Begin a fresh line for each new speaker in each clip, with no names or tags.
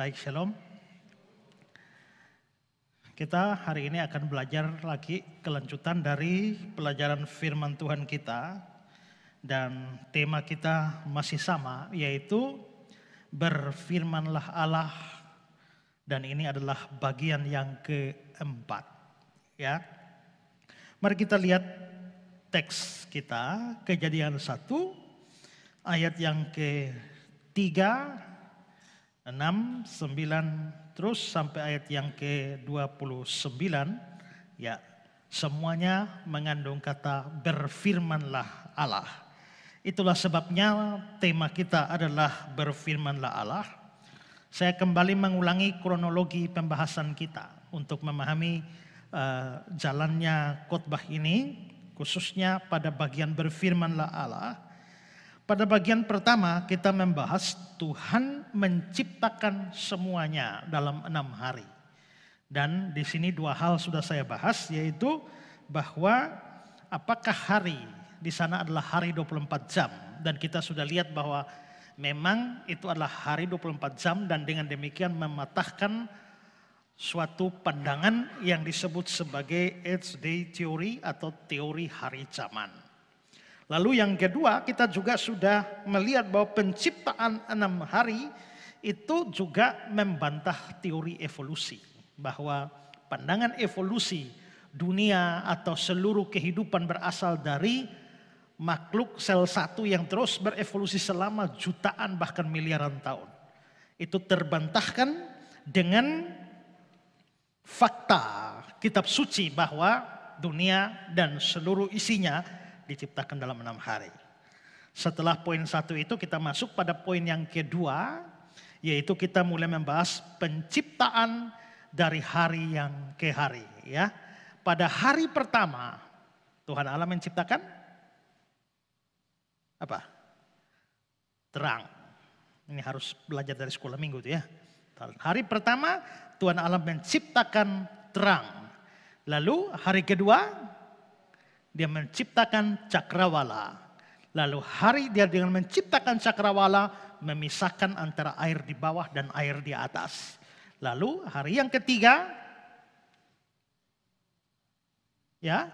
Baik, shalom. Kita hari ini akan belajar lagi kelanjutan dari pelajaran firman Tuhan kita. Dan tema kita masih sama, yaitu berfirmanlah Allah. Dan ini adalah bagian yang keempat. Ya. Mari kita lihat teks kita, Kejadian 1, ayat yang ke-3, 6, 9, terus sampai ayat yang ke-29. Ya, semuanya mengandung kata berfirmanlah Allah. Itulah sebabnya tema kita adalah berfirmanlah Allah. Saya kembali mengulangi kronologi pembahasan kita untuk memahami jalannya khotbah ini, khususnya pada bagian berfirmanlah Allah. Pada bagian pertama kita membahas Tuhan menciptakan semuanya dalam 6 hari. Dan di sini 2 hal sudah saya bahas, yaitu bahwa apakah hari di sana adalah hari 24 jam. Dan kita sudah lihat bahwa memang itu adalah hari 24 jam dan dengan demikian mematahkan suatu pandangan yang disebut sebagai Eighth-day Theory atau teori hari zaman. Lalu yang kedua, kita juga sudah melihat bahwa penciptaan 6 hari itu juga membantah teori evolusi. Bahwa pandangan evolusi dunia atau seluruh kehidupan berasal dari makhluk sel satu yang terus berevolusi selama jutaan bahkan miliaran tahun. Itu terbantahkan dengan fakta kitab suci bahwa dunia dan seluruh isinya diciptakan dalam 6 hari. Setelah poin 1 itu kita masuk pada poin yang kedua, yaitu kita mulai membahas penciptaan dari hari yang ke hari. Ya, pada hari pertama Tuhan Allah menciptakan apa? Terang. Ini harus belajar dari sekolah minggu itu ya. Hari pertama Tuhan Allah menciptakan terang. Lalu hari kedua dia menciptakan cakrawala. Lalu hari dia dengan menciptakan cakrawala memisahkan antara air di bawah dan air di atas. Lalu hari yang ketiga, ya,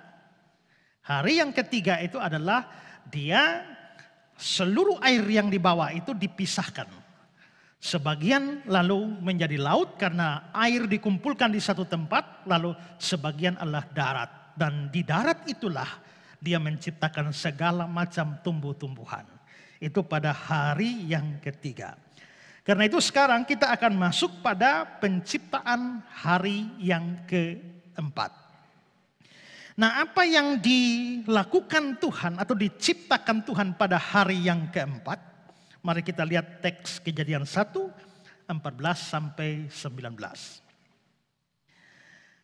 hari yang ketiga itu adalah dia seluruh air yang di bawah itu dipisahkan. Sebagian lalu menjadi laut karena air dikumpulkan di satu tempat, lalu sebagian adalah darat. Dan di darat itulah dia menciptakan segala macam tumbuh-tumbuhan. Itu pada hari yang ketiga. Karena itu sekarang kita akan masuk pada penciptaan hari yang keempat. Nah, apa yang dilakukan Tuhan atau diciptakan Tuhan pada hari yang keempat? Mari kita lihat teks Kejadian 1, 14 sampai 19.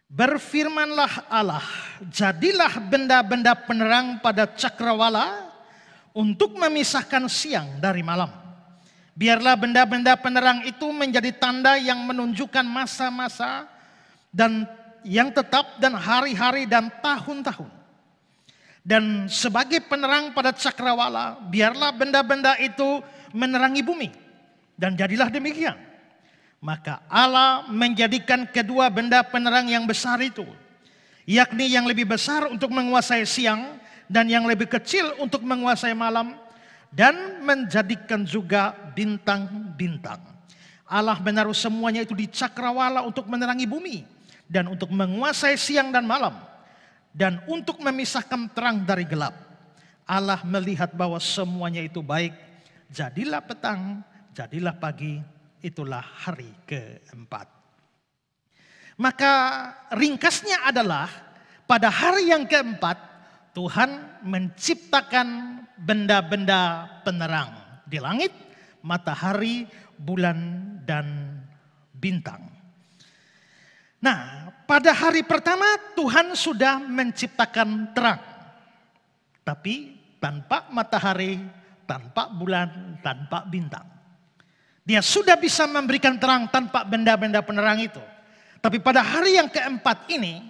Berfirmanlah Allah, jadilah benda-benda penerang pada cakrawala untuk memisahkan siang dari malam. Biarlah benda-benda penerang itu menjadi tanda yang menunjukkan masa-masa dan yang tetap dan hari-hari dan tahun-tahun. Dan sebagai penerang pada cakrawala, biarlah benda-benda itu menerangi bumi. Dan jadilah demikian. Maka Allah menjadikan kedua benda penerang yang besar itu, yakni yang lebih besar untuk menguasai siang dan yang lebih kecil untuk menguasai malam, dan menjadikan juga bintang-bintang. Allah menaruh semuanya itu di cakrawala untuk menerangi bumi dan untuk menguasai siang dan malam dan untuk memisahkan terang dari gelap. Allah melihat bahwa semuanya itu baik. Jadilah petang, jadilah pagi. Itulah hari keempat. Maka ringkasnya adalah pada hari yang keempat Tuhan menciptakan benda-benda penerang di langit, matahari, bulan, dan bintang. Nah, pada hari pertama Tuhan sudah menciptakan terang. Tapi tanpa matahari, tanpa bulan, tanpa bintang. Dia sudah bisa memberikan terang tanpa benda-benda penerang itu. Tapi pada hari yang keempat ini,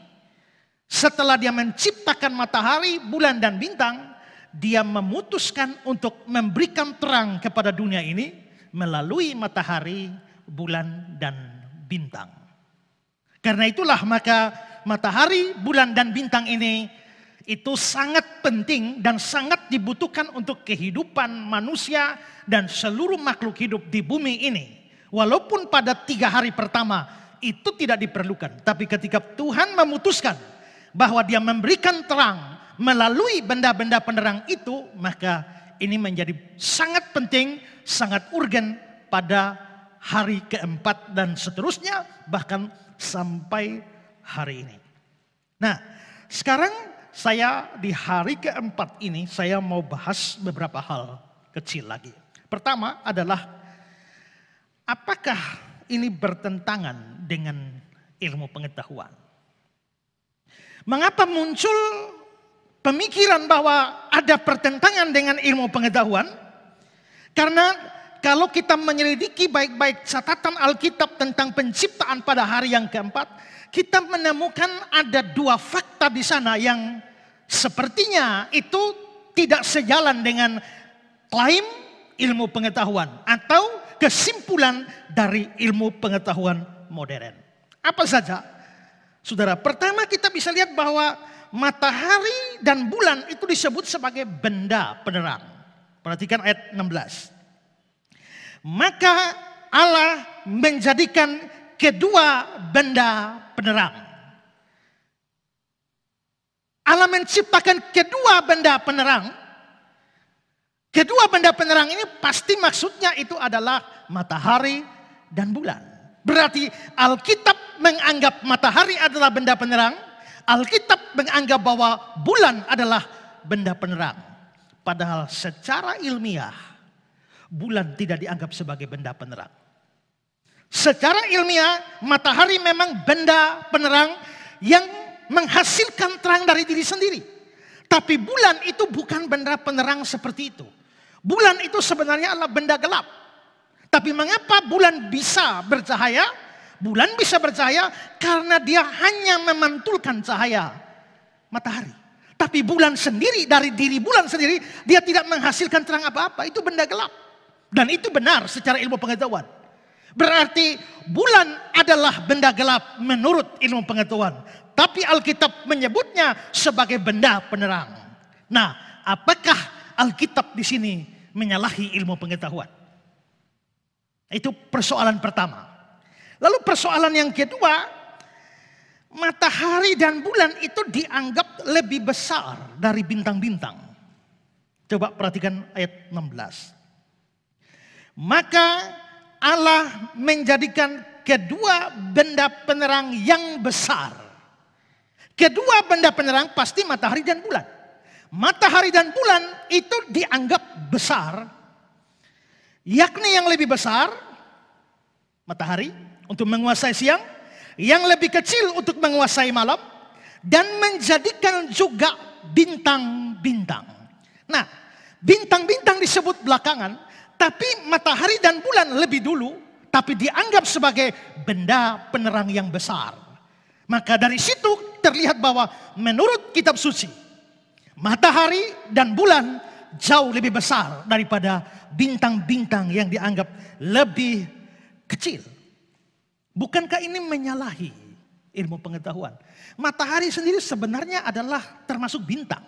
setelah dia menciptakan matahari, bulan, dan bintang, dia memutuskan untuk memberikan terang kepada dunia ini melalui matahari, bulan, dan bintang. Karena itulah maka matahari, bulan, dan bintang ini itu sangat penting dan sangat dibutuhkan untuk kehidupan manusia dan seluruh makhluk hidup di bumi ini. Walaupun pada 3 hari pertama itu tidak diperlukan. Tapi ketika Tuhan memutuskan bahwa dia memberikan terang melalui benda-benda penerang itu, maka ini menjadi sangat penting, sangat urgen pada hari keempat dan seterusnya, bahkan sampai hari ini. Nah, sekarang saya di hari keempat ini, saya mau bahas beberapa hal kecil lagi. Pertama adalah, apakah ini bertentangan dengan ilmu pengetahuan? Mengapa muncul pemikiran bahwa ada pertentangan dengan ilmu pengetahuan? Karena kalau kita menyelidiki baik-baik catatan Alkitab tentang penciptaan pada hari yang keempat, kita menemukan ada 2 fakta di sana yang sepertinya itu tidak sejalan dengan klaim ilmu pengetahuan atau kesimpulan dari ilmu pengetahuan modern. Apa saja? Saudara, pertama kita bisa lihat bahwa matahari dan bulan itu disebut sebagai benda penerang. Perhatikan ayat 16. Maka Allah menjadikan kedua benda penerang. Allah menciptakan kedua benda penerang. Kedua benda penerang ini pasti maksudnya itu adalah matahari dan bulan. Berarti Alkitab menganggap matahari adalah benda penerang. Alkitab menganggap bahwa bulan adalah benda penerang. Padahal secara ilmiah, bulan tidak dianggap sebagai benda penerang. Secara ilmiah, matahari memang benda penerang yang menghasilkan terang dari diri sendiri. Tapi bulan itu bukan benda penerang seperti itu. Bulan itu sebenarnya adalah benda gelap. Tapi mengapa bulan bisa bercahaya? Bulan bisa bercahaya karena dia hanya memantulkan cahaya matahari. Tapi bulan sendiri, dari diri bulan sendiri, dia tidak menghasilkan terang apa-apa. Itu benda gelap. Dan itu benar secara ilmu pengetahuan. Berarti bulan adalah benda gelap menurut ilmu pengetahuan. Tapi Alkitab menyebutnya sebagai benda penerang. Nah, apakah Alkitab di sini menyalahi ilmu pengetahuan? Itu persoalan pertama. Lalu persoalan yang kedua, matahari dan bulan itu dianggap lebih besar dari bintang-bintang. Coba perhatikan ayat 16. Maka Allah menjadikan kedua benda penerang yang besar. Kedua benda penerang pasti matahari dan bulan. Matahari dan bulan itu dianggap besar. Yakni yang lebih besar, matahari untuk menguasai siang. Yang lebih kecil untuk menguasai malam. Dan menjadikan juga bintang-bintang. Nah, bintang-bintang disebut belakangan. Tapi matahari dan bulan lebih dulu, tapi dianggap sebagai benda penerang yang besar. Maka dari situ terlihat bahwa menurut kitab suci, matahari dan bulan jauh lebih besar daripada bintang-bintang yang dianggap lebih kecil. Bukankah ini menyalahi ilmu pengetahuan? Matahari sendiri sebenarnya adalah termasuk bintang.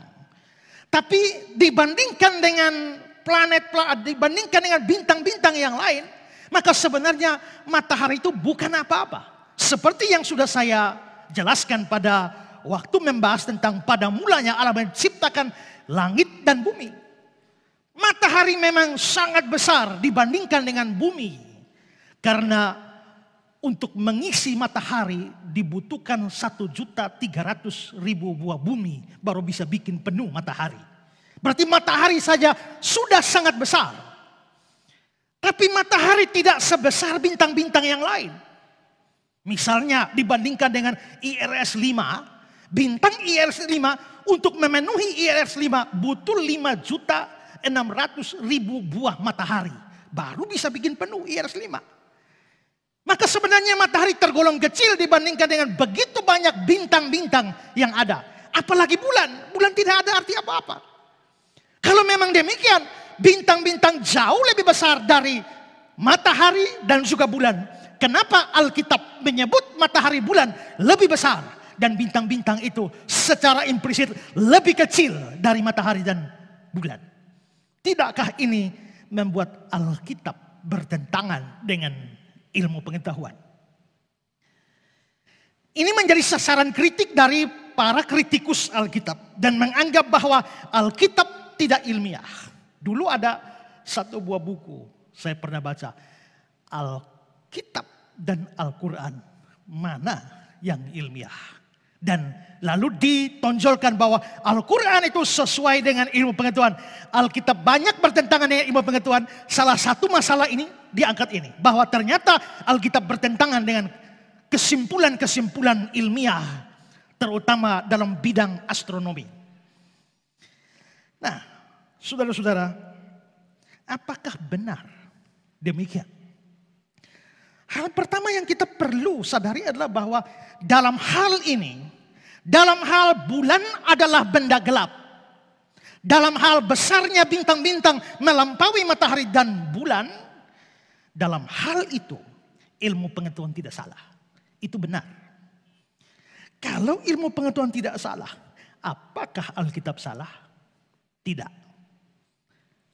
Tapi dibandingkan dengan planet-planet, dibandingkan dengan bintang-bintang yang lain, maka sebenarnya matahari itu bukan apa-apa. Seperti yang sudah saya jelaskan pada waktu membahas tentang pada mulanya Allah menciptakan langit dan bumi. Matahari memang sangat besar dibandingkan dengan bumi. Karena untuk mengisi matahari dibutuhkan 1.300.000 buah bumi baru bisa bikin penuh matahari. Berarti matahari saja sudah sangat besar. Tapi matahari tidak sebesar bintang-bintang yang lain. Misalnya dibandingkan dengan IRS 5. Bintang IRS 5 untuk memenuhi IRS 5 butuh 5.600.000 buah matahari. Baru bisa bikin penuh IRS 5. Maka sebenarnya matahari tergolong kecil dibandingkan dengan begitu banyak bintang-bintang yang ada. Apalagi bulan. Bulan tidak ada arti apa-apa. Kalau memang demikian, bintang-bintang jauh lebih besar dari matahari dan juga bulan. Kenapa Alkitab menyebut matahari bulan lebih besar dan bintang-bintang itu secara implisit lebih kecil dari matahari dan bulan? Tidakkah ini membuat Alkitab bertentangan dengan ilmu pengetahuan? Ini menjadi sasaran kritik dari para kritikus Alkitab dan menganggap bahwa Alkitab tidak ilmiah. Dulu ada satu buah buku saya pernah baca, Alkitab dan Al-Quran, mana yang ilmiah? Dan lalu ditonjolkan bahwa Al-Quran itu sesuai dengan ilmu pengetahuan. Alkitab banyak bertentangan dengan ilmu pengetahuan. Salah satu masalah ini diangkat ini, bahwa ternyata Alkitab bertentangan dengan kesimpulan-kesimpulan ilmiah, terutama dalam bidang astronomi. Nah, saudara-saudara, apakah benar demikian? Hal pertama yang kita perlu sadari adalah bahwa dalam hal ini, dalam hal bulan adalah benda gelap, dalam hal besarnya bintang-bintang melampaui matahari dan bulan, dalam hal itu ilmu pengetahuan tidak salah. Itu benar. Kalau ilmu pengetahuan tidak salah, apakah Alkitab salah? Tidak.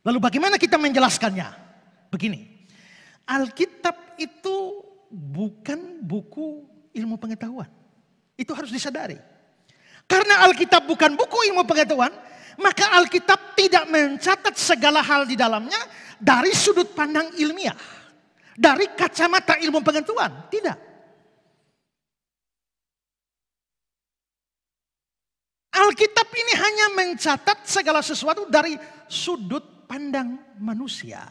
Lalu bagaimana kita menjelaskannya? Begini, Alkitab itu bukan buku ilmu pengetahuan. Itu harus disadari. Karena Alkitab bukan buku ilmu pengetahuan, maka Alkitab tidak mencatat segala hal di dalamnya dari sudut pandang ilmiah, dari kacamata ilmu pengetahuan. Tidak. Alkitab ini hanya mencatat segala sesuatu dari sudut pandang manusia.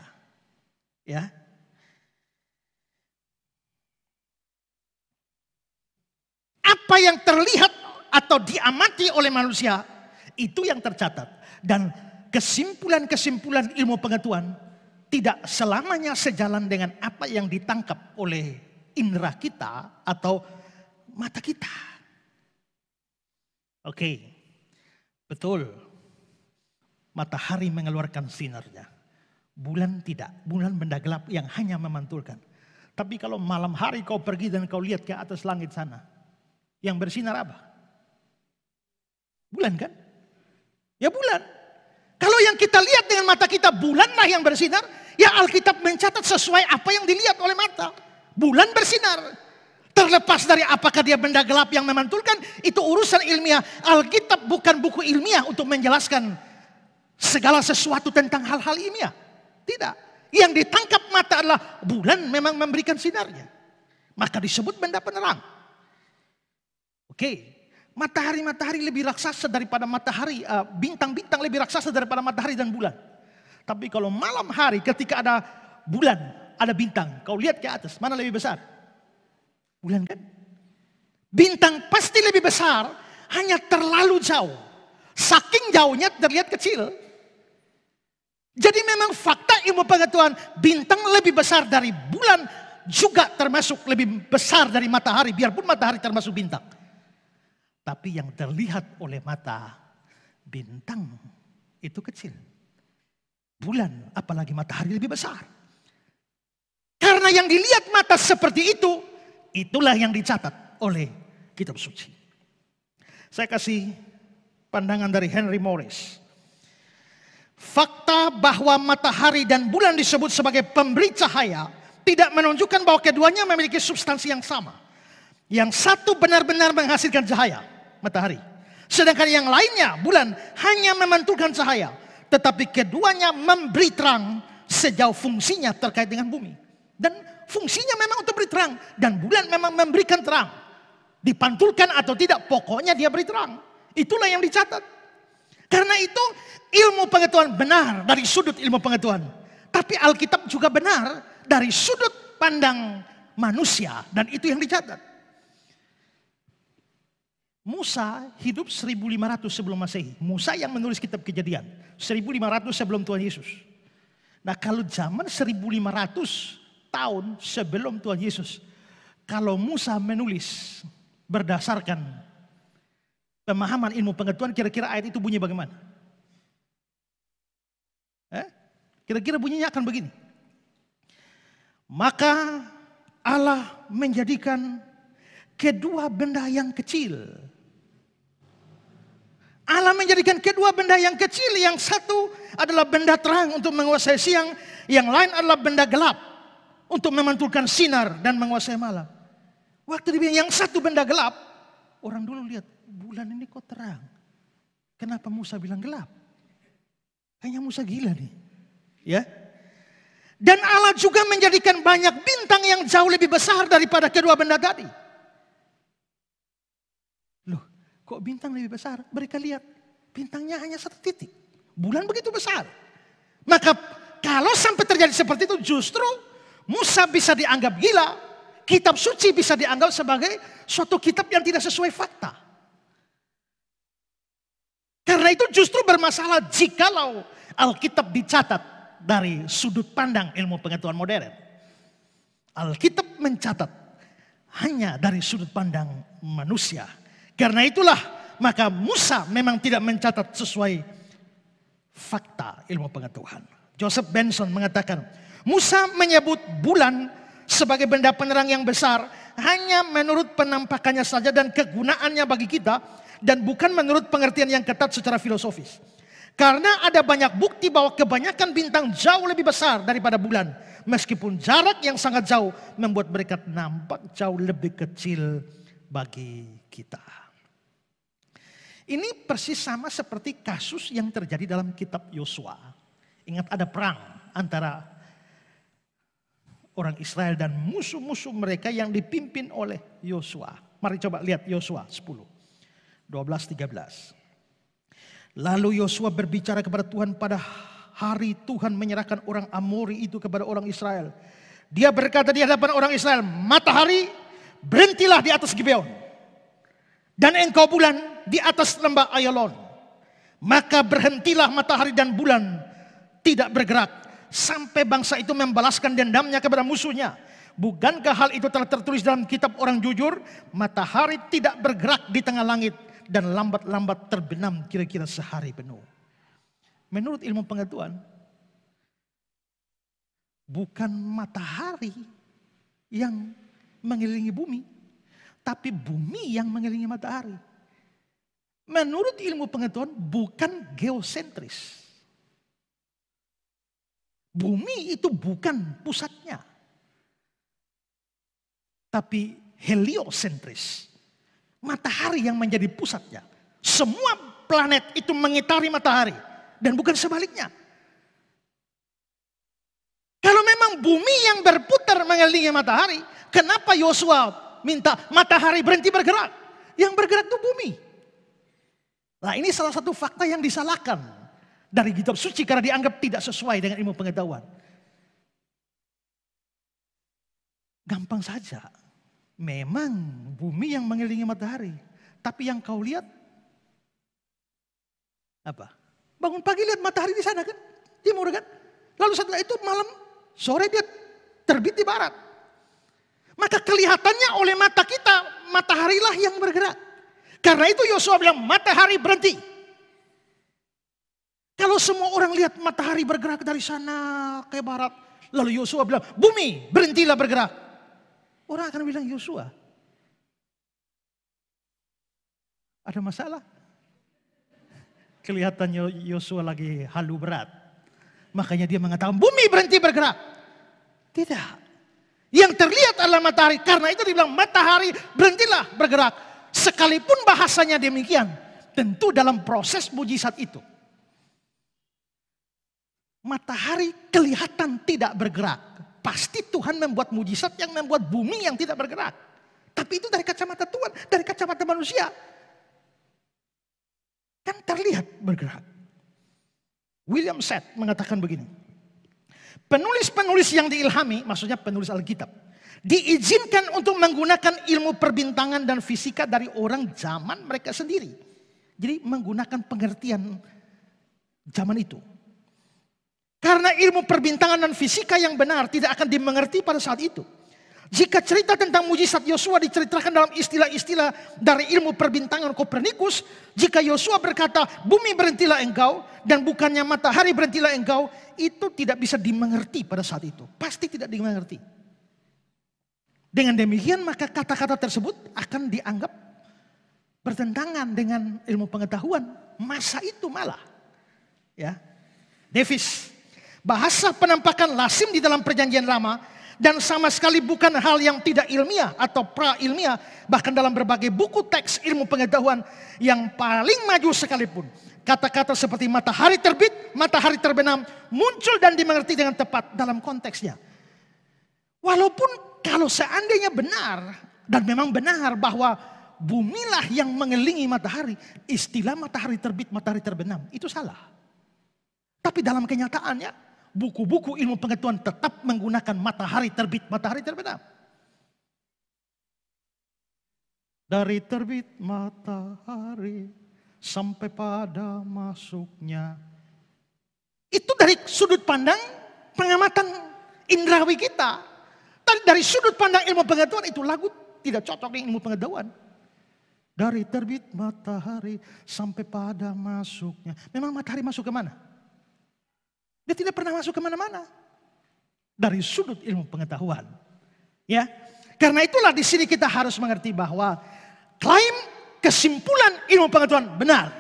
Ya. Apa yang terlihat atau diamati oleh manusia, itu yang tercatat. Dan kesimpulan-kesimpulan ilmu pengetahuan tidak selamanya sejalan dengan apa yang ditangkap oleh indera kita atau mata kita. Oke, betul. Matahari mengeluarkan sinarnya. Bulan tidak. Bulan benda gelap yang hanya memantulkan. Tapi kalau malam hari kau pergi dan kau lihat ke atas langit sana, yang bersinar apa? Bulan kan? Ya bulan. Kalau yang kita lihat dengan mata kita, bulanlah yang bersinar. Ya Alkitab mencatat sesuai apa yang dilihat oleh mata. Bulan bersinar. Terlepas dari apakah dia benda gelap yang memantulkan, itu urusan ilmiah. Alkitab bukan buku ilmiah untuk menjelaskan segala sesuatu tentang hal-hal ilmiah. Tidak. Yang ditangkap mata adalah bulan memang memberikan sinarnya. Maka disebut benda penerang. Oke. Matahari lebih raksasa daripada matahari. Bintang-bintang lebih raksasa daripada matahari dan bulan. Tapi kalau malam hari ketika ada bulan, ada bintang. Kau lihat ke atas, mana lebih besar? Bulan kan? Bintang pasti lebih besar, hanya terlalu jauh. Saking jauhnya terlihat kecil. Jadi memang fakta ilmu pengetahuan, bintang lebih besar dari bulan juga termasuk lebih besar dari matahari, biarpun matahari termasuk bintang. Tapi yang terlihat oleh mata, bintang itu kecil. Bulan apalagi matahari lebih besar. Karena yang dilihat mata seperti itu, itulah yang dicatat oleh kitab suci. Saya kasih pandangan dari Henry Morris. Fakta bahwa matahari dan bulan disebut sebagai pemberi cahaya tidak menunjukkan bahwa keduanya memiliki substansi yang sama. Yang satu benar-benar menghasilkan cahaya, matahari. Sedangkan yang lainnya, bulan, hanya memantulkan cahaya. Tetapi keduanya memberi terang sejauh fungsinya terkait dengan bumi. Dan fungsinya memang untuk beri terang. Dan bulan memang memberikan terang. Dipantulkan atau tidak, pokoknya dia beri terang. Itulah yang dicatat. Karena itu ilmu pengetahuan benar dari sudut ilmu pengetahuan. Tapi Alkitab juga benar dari sudut pandang manusia. Dan itu yang dicatat. Musa hidup 1500 sebelum Masehi. Musa yang menulis kitab Kejadian. 1500 sebelum Tuhan Yesus. Nah kalau zaman 1500 tahun sebelum Tuhan Yesus. Kalau Musa menulis berdasarkan pemahaman ilmu pengetahuan, kira-kira ayat itu bunyi bagaimana? Kira-kira bunyinya akan begini. Maka Allah menjadikan kedua benda yang kecil. Allah menjadikan kedua benda yang kecil. Yang satu adalah benda terang untuk menguasai siang. Yang lain adalah benda gelap untuk memantulkan sinar dan menguasai malam. Waktu dibilang yang satu benda gelap, orang dulu lihat, bulan ini kok terang. Kenapa Musa bilang gelap? Kayaknya Musa gila nih. Ya. Dan Allah juga menjadikan banyak bintang yang jauh lebih besar daripada kedua benda tadi. Loh, kok bintang lebih besar? Mereka lihat, bintangnya hanya satu titik. Bulan begitu besar. Maka kalau sampai terjadi seperti itu, justru Musa bisa dianggap gila. Kitab suci bisa dianggap sebagai suatu kitab yang tidak sesuai fakta. Karena itu justru bermasalah jikalau Alkitab dicatat dari sudut pandang ilmu pengetahuan modern. Alkitab mencatat hanya dari sudut pandang manusia. Karena itulah maka Musa memang tidak mencatat sesuai fakta ilmu pengetahuan. Joseph Benson mengatakan, Musa menyebut bulan sebagai benda penerang yang besar hanya menurut penampakannya saja dan kegunaannya bagi kita, dan bukan menurut pengertian yang ketat secara filosofis. Karena ada banyak bukti bahwa kebanyakan bintang jauh lebih besar daripada bulan. Meskipun jarak yang sangat jauh membuat mereka nampak jauh lebih kecil bagi kita. Ini persis sama seperti kasus yang terjadi dalam kitab Yosua. Ingat ada perang antara orang Israel dan musuh-musuh mereka yang dipimpin oleh Yosua. Mari coba lihat Yosua 10. 12-13. Lalu Yosua berbicara kepada Tuhan pada hari Tuhan menyerahkan orang Amori itu kepada orang Israel. Dia berkata di hadapan orang Israel, matahari berhentilah di atas Gibeon. Dan engkau bulan di atas lembah Ayalon. Maka berhentilah matahari dan bulan tidak bergerak. Sampai bangsa itu membalaskan dendamnya kepada musuhnya. Bukankah hal itu telah tertulis dalam kitab orang jujur? Matahari tidak bergerak di tengah langit. Dan lambat-lambat terbenam kira-kira sehari penuh. Menurut ilmu pengetahuan, bukan matahari yang mengelilingi bumi, tapi bumi yang mengelilingi matahari. Menurut ilmu pengetahuan, bukan geosentris. Bumi itu bukan pusatnya, tapi heliosentris. Matahari yang menjadi pusatnya. Semua planet itu mengitari matahari. Dan bukan sebaliknya. Kalau memang bumi yang berputar mengelilingi matahari, kenapa Yosua minta matahari berhenti bergerak? Yang bergerak itu bumi. Nah, ini salah satu fakta yang disalahkan dari kitab suci karena dianggap tidak sesuai dengan ilmu pengetahuan. Gampang saja. Memang bumi yang mengelilingi matahari. Tapi yang kau lihat apa? Bangun pagi lihat matahari di sana kan? Timur kan? Lalu setelah itu malam sore dia terbit di barat. Maka kelihatannya oleh mata kita mataharilah yang bergerak. Karena itu Yosua bilang matahari berhenti. Kalau semua orang lihat matahari bergerak dari sana ke barat. Lalu Yosua bilang bumi berhentilah bergerak. Orang akan bilang Yosua, ada masalah? Kelihatannya Yosua lagi halu berat. Makanya dia mengatakan bumi berhenti bergerak. Tidak. Yang terlihat adalah matahari. Karena itu dibilang matahari berhentilah bergerak. Sekalipun bahasanya demikian. Tentu dalam proses mujizat itu. Matahari kelihatan tidak bergerak. Pasti Tuhan membuat mujizat yang membuat bumi yang tidak bergerak. Tapi itu dari kacamata Tuhan, dari kacamata manusia. Kan terlihat bergerak. William Seth mengatakan begini. Penulis-penulis yang diilhami, maksudnya penulis Alkitab, diizinkan untuk menggunakan ilmu perbintangan dan fisika dari orang zaman mereka sendiri. Jadi menggunakan pengertian zaman itu. Karena ilmu perbintangan dan fisika yang benar tidak akan dimengerti pada saat itu. Jika cerita tentang mujizat Yosua diceritakan dalam istilah-istilah dari ilmu perbintangan Kopernikus, jika Yosua berkata bumi berhentilah engkau dan bukannya matahari berhentilah engkau, itu tidak bisa dimengerti pada saat itu. Pasti tidak dimengerti. Dengan demikian maka kata-kata tersebut akan dianggap bertentangan dengan ilmu pengetahuan. Masa itu malah. Ya. Davis, bahasa penampakan lazim di dalam perjanjian lama dan sama sekali bukan hal yang tidak ilmiah atau pra-ilmiah. Bahkan dalam berbagai buku teks ilmu pengetahuan yang paling maju sekalipun. Kata-kata seperti matahari terbit, matahari terbenam muncul dan dimengerti dengan tepat dalam konteksnya. Walaupun kalau seandainya benar dan memang benar bahwa bumilah yang mengelilingi matahari, istilah matahari terbit, matahari terbenam itu salah. Tapi dalam kenyataannya buku-buku ilmu pengetahuan tetap menggunakan matahari terbit, matahari terbenam. Dari terbit matahari sampai pada masuknya. Itu dari sudut pandang pengamatan indrawi kita. Dari sudut pandang ilmu pengetahuan itu lagu tidak cocok dengan ilmu pengetahuan. Dari terbit matahari sampai pada masuknya. Memang matahari masuk ke mana? Dia tidak pernah masuk kemana-mana. Dari sudut ilmu pengetahuan. Ya, karena itulah di sini kita harus mengerti bahwa klaim kesimpulan ilmu pengetahuan benar.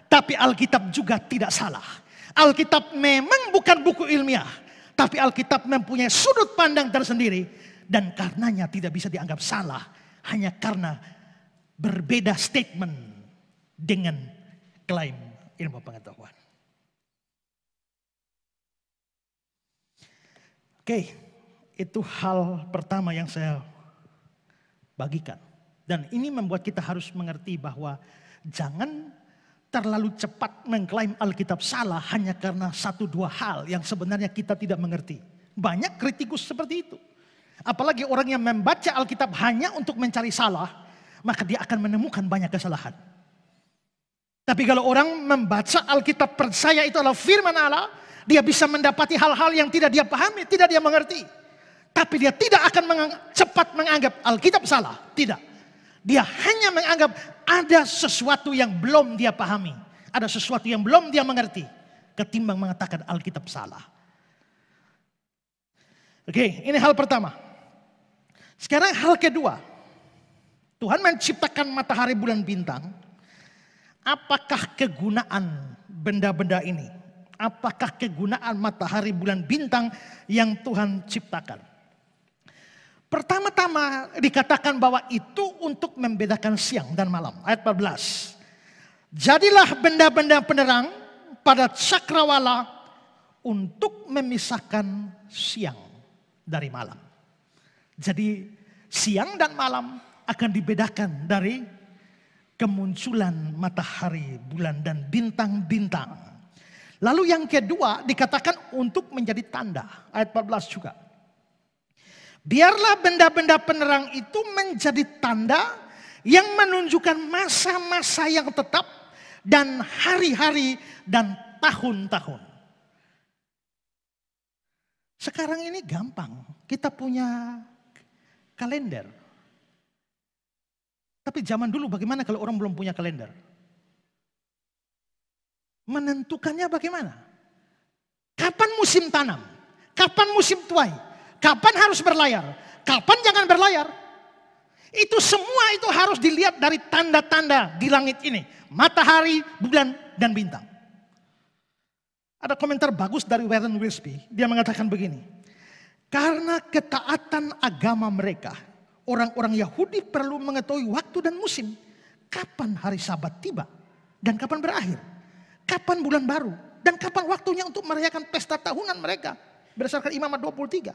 Tapi Alkitab juga tidak salah. Alkitab memang bukan buku ilmiah. Tapi Alkitab mempunyai sudut pandang tersendiri. Dan karenanya tidak bisa dianggap salah. Hanya karena berbeda statement dengan klaim ilmu pengetahuan. Oke, itu hal pertama yang saya bagikan. Dan ini membuat kita harus mengerti bahwa jangan terlalu cepat mengklaim Alkitab salah hanya karena satu dua hal yang sebenarnya kita tidak mengerti. Banyak kritikus seperti itu. Apalagi orang yang membaca Alkitab hanya untuk mencari salah, maka dia akan menemukan banyak kesalahan. Tapi kalau orang membaca Alkitab percaya itu adalah firman Allah, dia bisa mendapati hal-hal yang tidak dia pahami, tidak dia mengerti. Tapi dia tidak akan cepat menganggap Alkitab salah. Tidak. Dia hanya menganggap ada sesuatu yang belum dia pahami. Ada sesuatu yang belum dia mengerti. Ketimbang mengatakan Alkitab salah. Oke, ini hal pertama. Sekarang hal kedua. Tuhan menciptakan matahari, bulan, bintang. Apakah kegunaan benda-benda ini? Apakah kegunaan matahari, bulan, bintang yang Tuhan ciptakan? Pertama-tama dikatakan bahwa itu untuk membedakan siang dan malam. Ayat 14. Jadilah benda-benda penerang pada cakrawala untuk memisahkan siang dari malam. Jadi siang dan malam akan dibedakan dari kemunculan matahari, bulan, dan bintang-bintang. Lalu yang kedua dikatakan untuk menjadi tanda. Ayat 14 juga. Biarlah benda-benda penerang itu menjadi tanda yang menunjukkan masa-masa yang tetap dan hari-hari dan tahun-tahun. Sekarang ini gampang. Kita punya kalender. Tapi zaman dulu bagaimana kalau orang belum punya kalender? Menentukannya bagaimana? Kapan musim tanam? Kapan musim tuai? Kapan harus berlayar? Kapan jangan berlayar? Itu semua itu harus dilihat dari tanda-tanda di langit ini. Matahari, bulan, dan bintang. Ada komentar bagus dari Warren Wiersbe. Dia mengatakan begini. Karena ketaatan agama mereka, orang-orang Yahudi perlu mengetahui waktu dan musim. Kapan hari Sabat tiba dan kapan berakhir. Kapan bulan baru dan kapan waktunya untuk merayakan pesta tahunan mereka. Berdasarkan Imamat 23.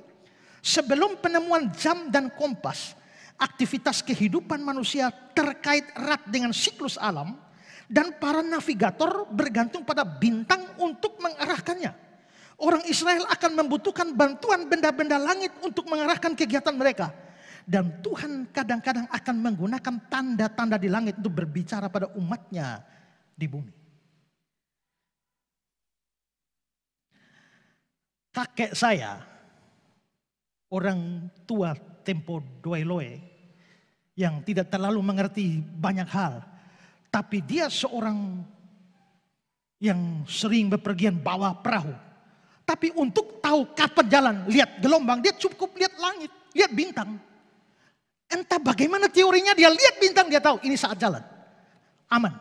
Sebelum penemuan jam dan kompas, aktivitas kehidupan manusia terkait erat dengan siklus alam dan para navigator bergantung pada bintang untuk mengarahkannya. Orang Israel akan membutuhkan bantuan benda-benda langit untuk mengarahkan kegiatan mereka. Dan Tuhan kadang-kadang akan menggunakan tanda-tanda di langit untuk berbicara pada umatnya di bumi. Kakek saya, orang tua tempo doeloe, yang tidak terlalu mengerti banyak hal. Tapi dia seorang yang sering bepergian bawa perahu. Tapi untuk tahu kapan jalan, lihat gelombang, dia cukup lihat langit, lihat bintang. Entah bagaimana teorinya, dia lihat bintang, dia tahu ini saat jalan. Aman.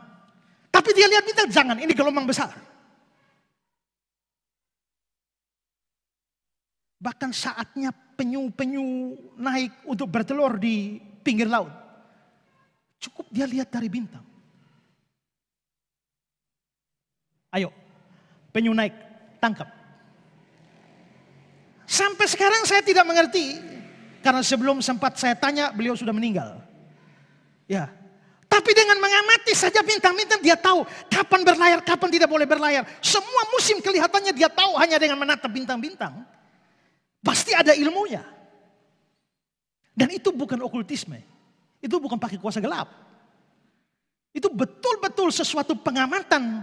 Tapi dia lihat bintang, jangan, ini gelombang besar. Bahkan saatnya penyu-penyu naik untuk bertelur di pinggir laut. Cukup dia lihat dari bintang. Ayo, penyu naik, tangkap. Sampai sekarang saya tidak mengerti. Karena sebelum sempat saya tanya, beliau sudah meninggal. Ya, tapi dengan mengamati saja bintang-bintang, dia tahu kapan berlayar, kapan tidak boleh berlayar. Semua musim kelihatannya dia tahu hanya dengan menatap bintang-bintang. Pasti ada ilmunya. Dan itu bukan okultisme. Itu bukan pakai kuasa gelap. Itu betul-betul sesuatu pengamatan.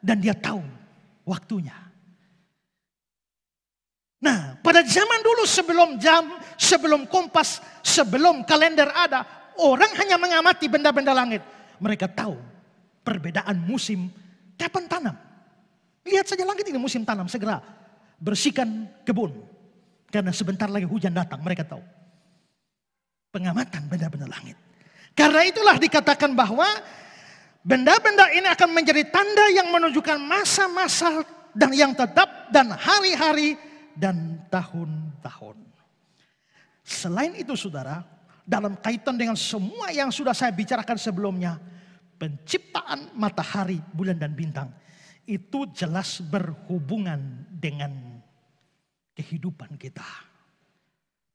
Dan dia tahu waktunya. Nah, pada zaman dulu sebelum jam, sebelum kompas, sebelum kalender ada, orang hanya mengamati benda-benda langit. Mereka tahu perbedaan musim kapan tanam. Lihat saja langit ini musim tanam, segera bersihkan kebun. Karena sebentar lagi hujan datang, mereka tahu. Pengamatan benda-benda langit. Karena itulah dikatakan bahwa benda-benda ini akan menjadi tanda yang menunjukkan masa-masa dan yang tetap dan hari-hari dan tahun-tahun. Selain itu saudara, dalam kaitan dengan semua yang sudah saya bicarakan sebelumnya, penciptaan matahari, bulan dan bintang itu jelas berhubungan dengan kehidupan kita.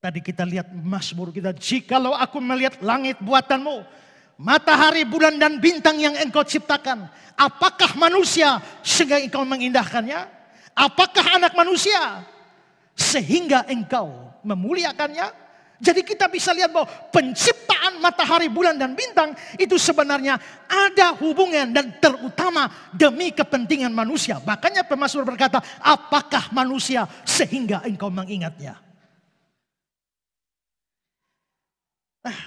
Tadi kita lihat Mazmur kita, jikalau aku melihat langit buatanmu, matahari, bulan dan bintang yang engkau ciptakan, apakah manusia sehingga engkau mengindahkannya? Apakah anak manusia sehingga engkau memuliakannya? Jadi kita bisa lihat bahwa penciptaan matahari, bulan dan bintang itu sebenarnya ada hubungan dan terutama demi kepentingan manusia. Makanya pemazmur berkata, apakah manusia sehingga engkau mengingatnya? Nah,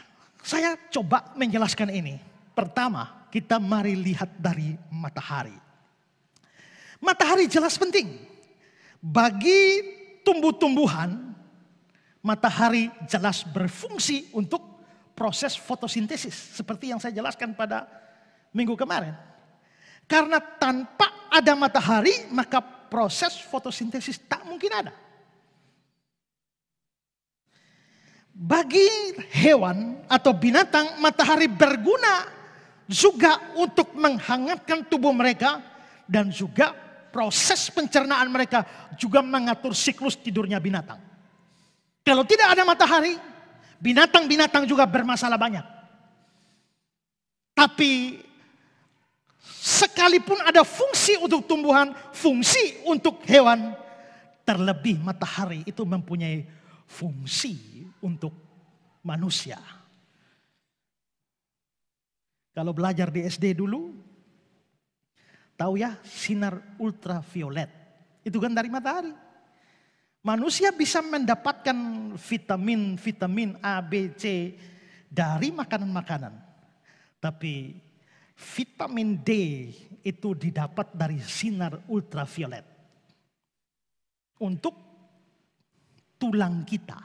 saya coba menjelaskan ini. Pertama, kita mari lihat dari matahari. Matahari jelas penting. Bagi tumbuh-tumbuhan, matahari jelas berfungsi untuk proses fotosintesis. Seperti yang saya jelaskan pada minggu kemarin. Karena tanpa ada matahari, maka proses fotosintesis tak mungkin ada. Bagi hewan atau binatang, matahari berguna juga untuk menghangatkan tubuh mereka. Dan juga proses pencernaan mereka juga mengatur siklus tidurnya binatang. Kalau tidak ada matahari, binatang-binatang juga bermasalah banyak. Tapi sekalipun ada fungsi untuk tumbuhan, fungsi untuk hewan, terlebih matahari itu mempunyai fungsi untuk manusia. Kalau belajar di SD dulu, tahu ya sinar ultraviolet, itu kan dari matahari. Manusia bisa mendapatkan vitamin A, B, C dari makanan-makanan. Tapi vitamin D itu didapat dari sinar ultraviolet. Untuk tulang kita.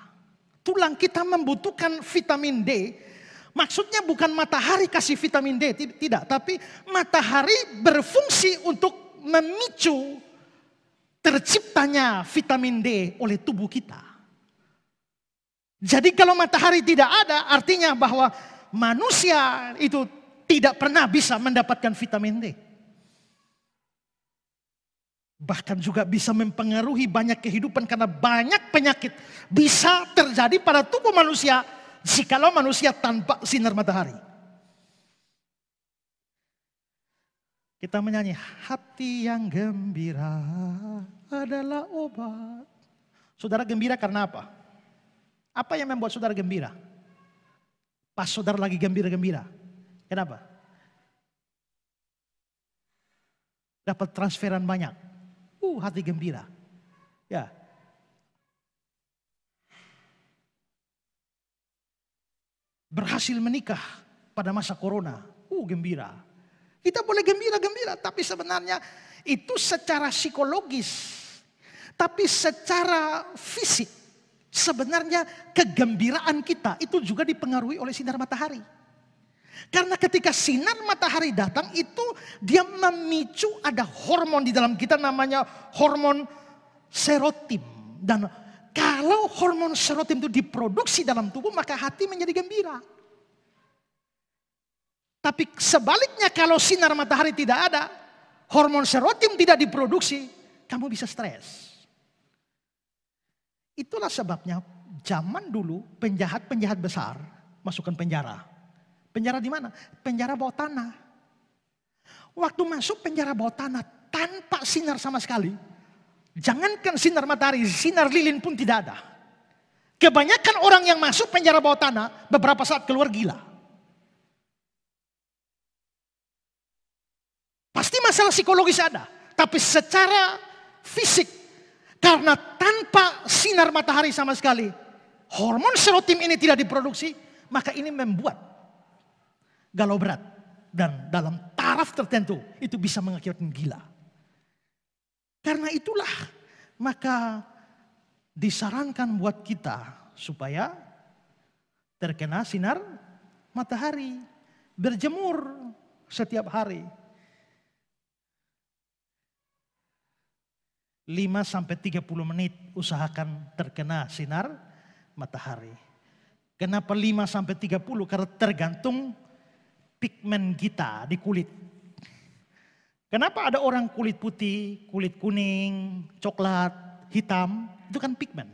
Tulang kita membutuhkan vitamin D. Maksudnya bukan matahari kasih vitamin D, tidak. Tapi matahari berfungsi untuk memicu terciptanya vitamin D oleh tubuh kita. Jadi kalau matahari tidak ada, artinya bahwa manusia itu tidak pernah bisa mendapatkan vitamin D. Bahkan juga bisa mempengaruhi banyak kehidupan karena banyak penyakit bisa terjadi pada tubuh manusia jikalau manusia tanpa sinar matahari. Kita menyanyi, hati yang gembira adalah obat. Saudara gembira karena apa? Apa yang membuat saudara gembira? Pas saudara lagi gembira-gembira. Kenapa? Dapat transferan banyak. Hati gembira. Ya. Berhasil menikah pada masa corona. Gembira. Kita boleh gembira-gembira, tapi sebenarnya itu secara psikologis. Tapi secara fisik, Sebenarnya kegembiraan kita itu juga dipengaruhi oleh sinar matahari. Karena ketika sinar matahari datang itu dia memicu ada hormon di dalam kita namanya hormon serotin. Dan kalau hormon serotin itu diproduksi dalam tubuh maka hati menjadi gembira. Tapi sebaliknya kalau sinar matahari tidak ada, hormon serotin tidak diproduksi, kamu bisa stres. Itulah sebabnya zaman dulu penjahat-penjahat besar masukkan penjara. Penjara di mana? Penjara bawah tanah. Waktu masuk penjara bawah tanah tanpa sinar sama sekali. Jangankan sinar matahari, sinar lilin pun tidak ada. Kebanyakan orang yang masuk penjara bawah tanah beberapa saat keluar gila. Pasti masalah psikologis ada. Tapi secara fisik, karena tanpa sinar matahari sama sekali, hormon serotin ini tidak diproduksi, maka ini membuat galau berat. Dan dalam taraf tertentu itu bisa mengakibatkan gila. Karena itulah maka disarankan buat kita supaya terkena sinar matahari. Berjemur setiap hari. 5-30 menit usahakan terkena sinar matahari. Kenapa 5-30? Karena tergantung pigmen kita di kulit. Kenapa ada orang kulit putih, kulit kuning, coklat, hitam? Itu kan pigmen.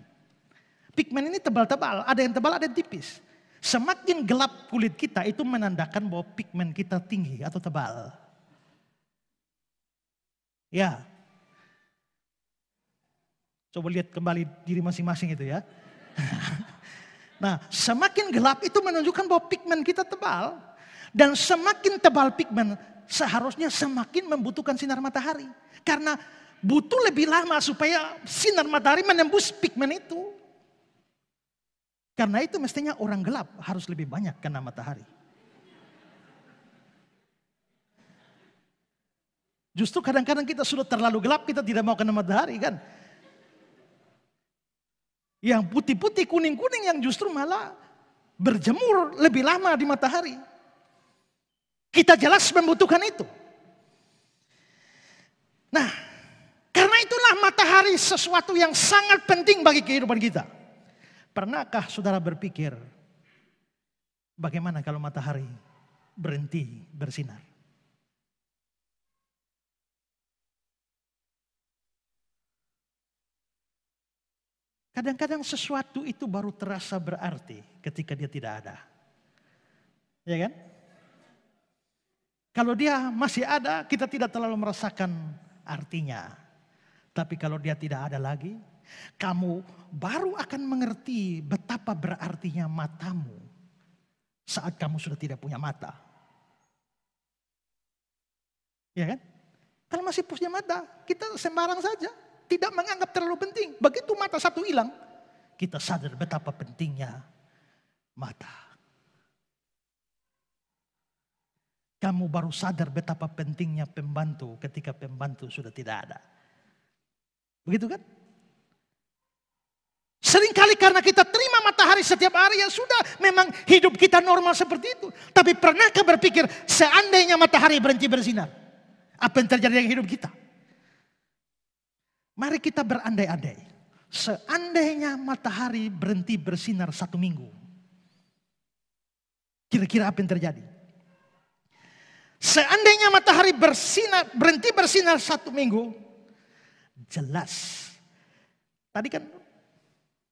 Pigmen ini tebal-tebal, ada yang tebal, ada yang tipis. Semakin gelap kulit kita itu menandakan bahwa pigmen kita tinggi atau tebal. Ya. Coba lihat kembali diri masing-masing itu ya. Nah, semakin gelap itu menunjukkan bahwa pigmen kita tebal. Dan semakin tebal pigmen seharusnya semakin membutuhkan sinar matahari. Karena butuh lebih lama supaya sinar matahari menembus pigmen itu. Karena itu mestinya orang gelap harus lebih banyak kena matahari. Justru kadang-kadang kita sudah terlalu gelap, kita tidak mau kena matahari kan. Yang putih-putih, kuning-kuning yang justru malah berjemur lebih lama di matahari. Kita jelas membutuhkan itu. Nah, karena itulah matahari sesuatu yang sangat penting bagi kehidupan kita. Pernahkah saudara berpikir, bagaimana kalau matahari berhenti bersinar? Kadang-kadang sesuatu itu baru terasa berarti ketika dia tidak ada. Ya kan? Kalau dia masih ada, kita tidak terlalu merasakan artinya. Tapi kalau dia tidak ada lagi, kamu baru akan mengerti betapa berartinya matamu saat kamu sudah tidak punya mata. Ya kan? Kalau masih punya mata, kita sembarang saja. Tidak menganggap terlalu penting. Begitu mata satu hilang, kita sadar betapa pentingnya mata. Kamu baru sadar betapa pentingnya pembantu ketika pembantu sudah tidak ada. Begitu kan? Seringkali karena kita terima matahari setiap hari, ya sudah, memang hidup kita normal seperti itu. Tapi pernahkah berpikir seandainya matahari berhenti bersinar, apa yang terjadi dengan hidup kita? Mari kita berandai-andai. Seandainya matahari berhenti bersinar 1 minggu. Kira-kira apa yang terjadi? Seandainya matahari berhenti bersinar 1 minggu. Jelas. Tadi kan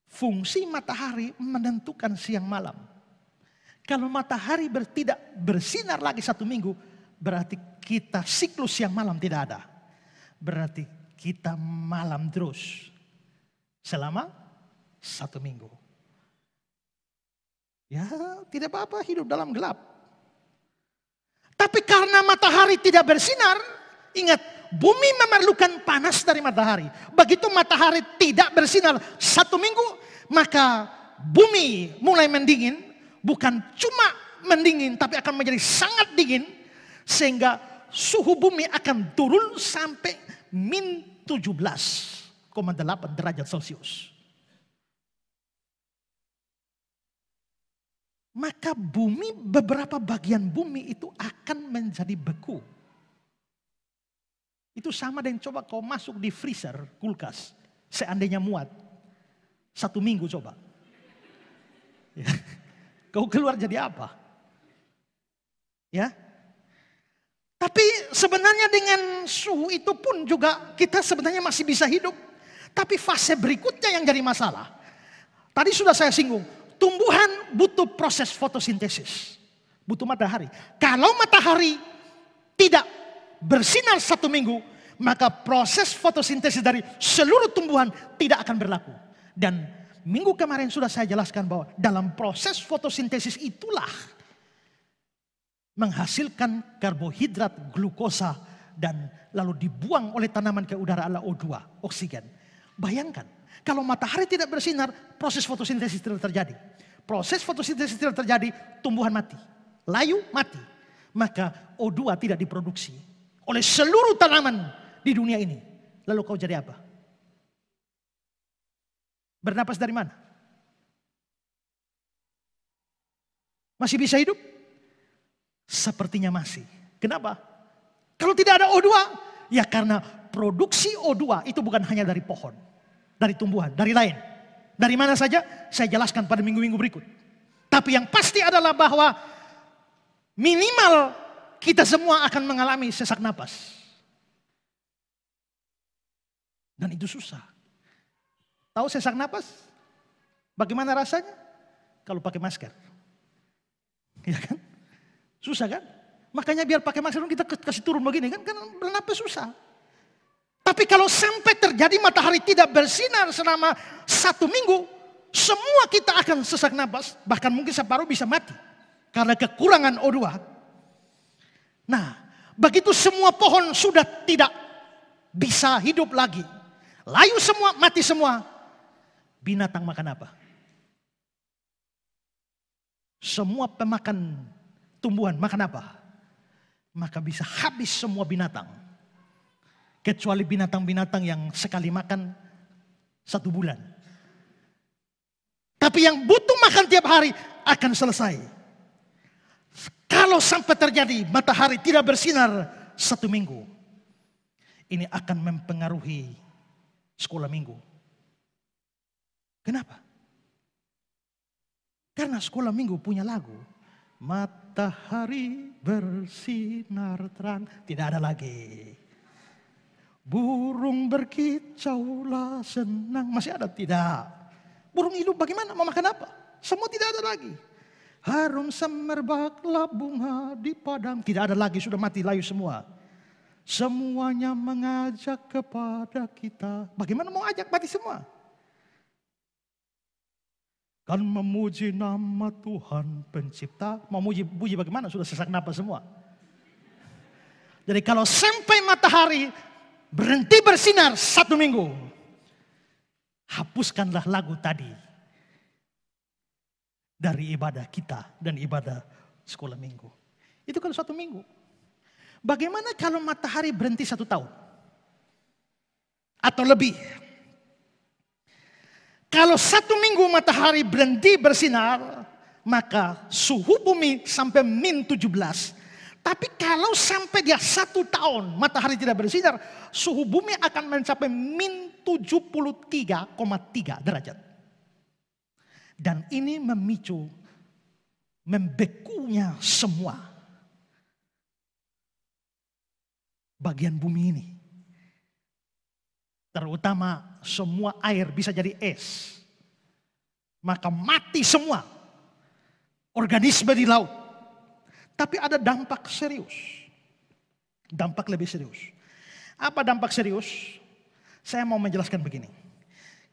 fungsi matahari menentukan siang malam. Kalau matahari tidak bersinar lagi 1 minggu. Berarti kita siklus siang malam tidak ada. Berarti kita malam terus selama 1 minggu. Ya tidak apa-apa hidup dalam gelap. Tapi karena matahari tidak bersinar, ingat bumi memerlukan panas dari matahari. Begitu matahari tidak bersinar 1 minggu, maka bumi mulai mendingin. Bukan cuma mendingin tapi akan menjadi sangat dingin. Sehingga suhu bumi akan turun sampai -17,8 derajat Celcius. maka bumi, beberapa bagian bumi itu akan menjadi beku. Itu sama dengan coba kau masuk di freezer, kulkas. Seandainya muat. 1 minggu coba. Ya. Kau keluar jadi apa? Ya. Tapi sebenarnya dengan suhu itu pun juga kita sebenarnya masih bisa hidup. Tapi fase berikutnya yang jadi masalah. Tadi sudah saya singgung. Tumbuhan butuh proses fotosintesis. Butuh matahari. Kalau matahari tidak bersinar 1 minggu, maka proses fotosintesis dari seluruh tumbuhan tidak akan berlaku. Dan minggu kemarin sudah saya jelaskan bahwa dalam proses fotosintesis itulah menghasilkan karbohidrat, glukosa, dan lalu dibuang oleh tanaman ke udara adalah O2, oksigen. Bayangkan, kalau matahari tidak bersinar, proses fotosintesis tidak terjadi. Proses fotosintesis tidak terjadi, tumbuhan mati. Layu mati. Maka O2 tidak diproduksi oleh seluruh tanaman di dunia ini. Lalu kau jadi apa? Bernapas dari mana? Masih bisa hidup? Sepertinya masih. Kenapa? Kalau tidak ada O2, ya karena produksi O2 itu bukan hanya dari pohon, dari tumbuhan, dari lain. Dari mana saja saya jelaskan pada minggu-minggu berikut. Tapi yang pasti adalah bahwa minimal kita semua akan mengalami sesak napas. Dan itu susah. Tahu sesak napas? Bagaimana rasanya? Kalau pakai masker. Ya kan? Susah kan? Makanya biar pakai masker kita kasih turun begini kan? Karena bernapas susah. Tapi kalau sampai terjadi matahari tidak bersinar selama 1 minggu, semua kita akan sesak napas. Bahkan mungkin separuh bisa mati. Karena kekurangan O2. Nah, begitu semua pohon sudah tidak bisa hidup lagi. Layu semua, mati semua. Binatang makan apa? Semua pemakan tumbuhan makan apa? Maka bisa habis semua binatang. Kecuali binatang-binatang yang sekali makan 1 bulan. Tapi yang butuh makan tiap hari akan selesai. Kalau sampai terjadi matahari tidak bersinar 1 minggu. Ini akan mempengaruhi sekolah minggu. Kenapa? Karena sekolah minggu punya lagu. Matahari bersinar terang. Tidak ada lagi. Burung berkicaulah senang. Masih ada? Tidak. Burung hidup bagaimana? Mau makan apa? Semua tidak ada lagi. Harum semerbaklah bunga di padang. Tidak ada lagi, sudah mati layu semua. Semuanya mengajak kepada kita. Bagaimana mau ajak? Mati semua. Kan memuji nama Tuhan pencipta. Mau puji bagaimana? Sudah sesak napas semua. Jadi kalau sampai matahari berhenti bersinar 1 minggu. Hapuskanlah lagu tadi. Dari ibadah kita dan ibadah sekolah minggu. Itu kalau 1 minggu. Bagaimana kalau matahari berhenti 1 tahun? Atau lebih? Kalau 1 minggu matahari berhenti bersinar, maka suhu bumi sampai -17. Tapi kalau sampai dia 1 tahun matahari tidak bersinar, suhu bumi akan mencapai -73,3 derajat. Dan ini memicu membekunya semua bagian bumi ini. Terutama semua air bisa jadi es. Maka mati semua organisme di laut. Tapi ada dampak serius. Dampak lebih serius. Apa dampak serius? Saya mau menjelaskan begini.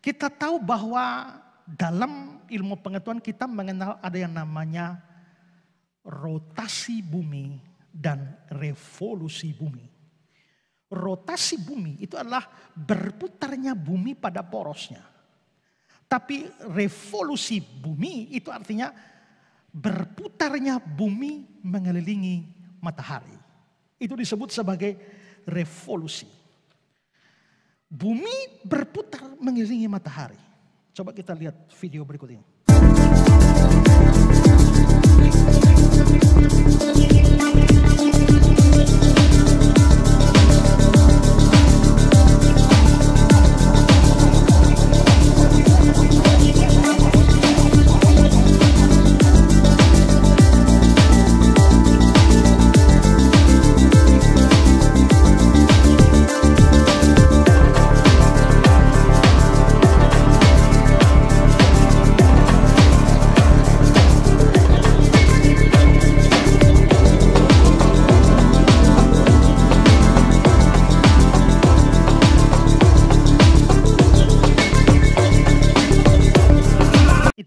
Kita tahu bahwa dalam ilmu pengetahuan kita mengenal ada yang namanya rotasi bumi dan revolusi bumi. Rotasi bumi itu adalah berputarnya bumi pada porosnya. Tapi revolusi bumi itu artinya berputarnya bumi mengelilingi matahari. Itu disebut sebagai revolusi. Bumi berputar mengelilingi matahari. Coba kita lihat video berikut ini.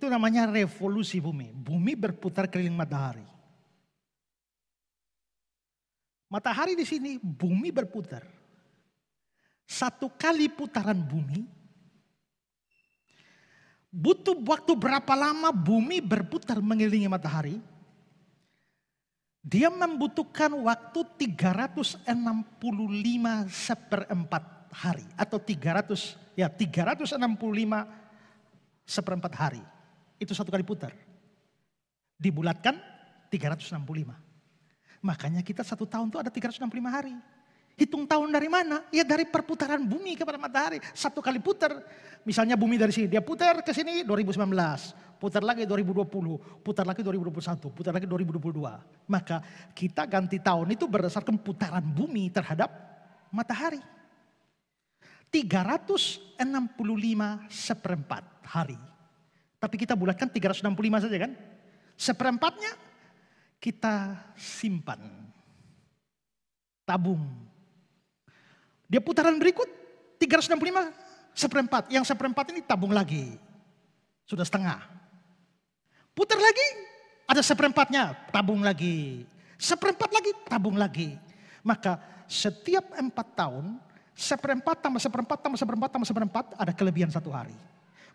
Namanya revolusi bumi. Bumi berputar keliling matahari. Matahari di sini, bumi berputar. Satu kali putaran bumi, butuh waktu berapa lama bumi berputar mengelilingi matahari? Dia membutuhkan waktu 365 seperempat hari. Atau 365 seperempat hari. Itu satu kali putar. Dibulatkan 365. Makanya kita 1 tahun itu ada 365 hari. Hitung tahun dari mana? Ya dari perputaran bumi kepada matahari. Satu kali putar. Misalnya bumi dari sini. Dia putar ke sini 2019. Putar lagi 2020. Putar lagi 2021. Putar lagi 2022. Maka kita ganti tahun itu berdasarkan putaran bumi terhadap matahari. 365 seperempat hari. Tapi kita bulatkan 365 saja kan. Seperempatnya kita simpan. Tabung. Dia putaran berikut 365 seperempat. Yang seperempat ini tabung lagi. Sudah setengah. Putar lagi ada seperempatnya. Tabung lagi. Seperempat lagi tabung lagi. Maka setiap 4 tahun. Seperempat tambah seperempat tambah seperempat tambah seperempat ada kelebihan 1 hari.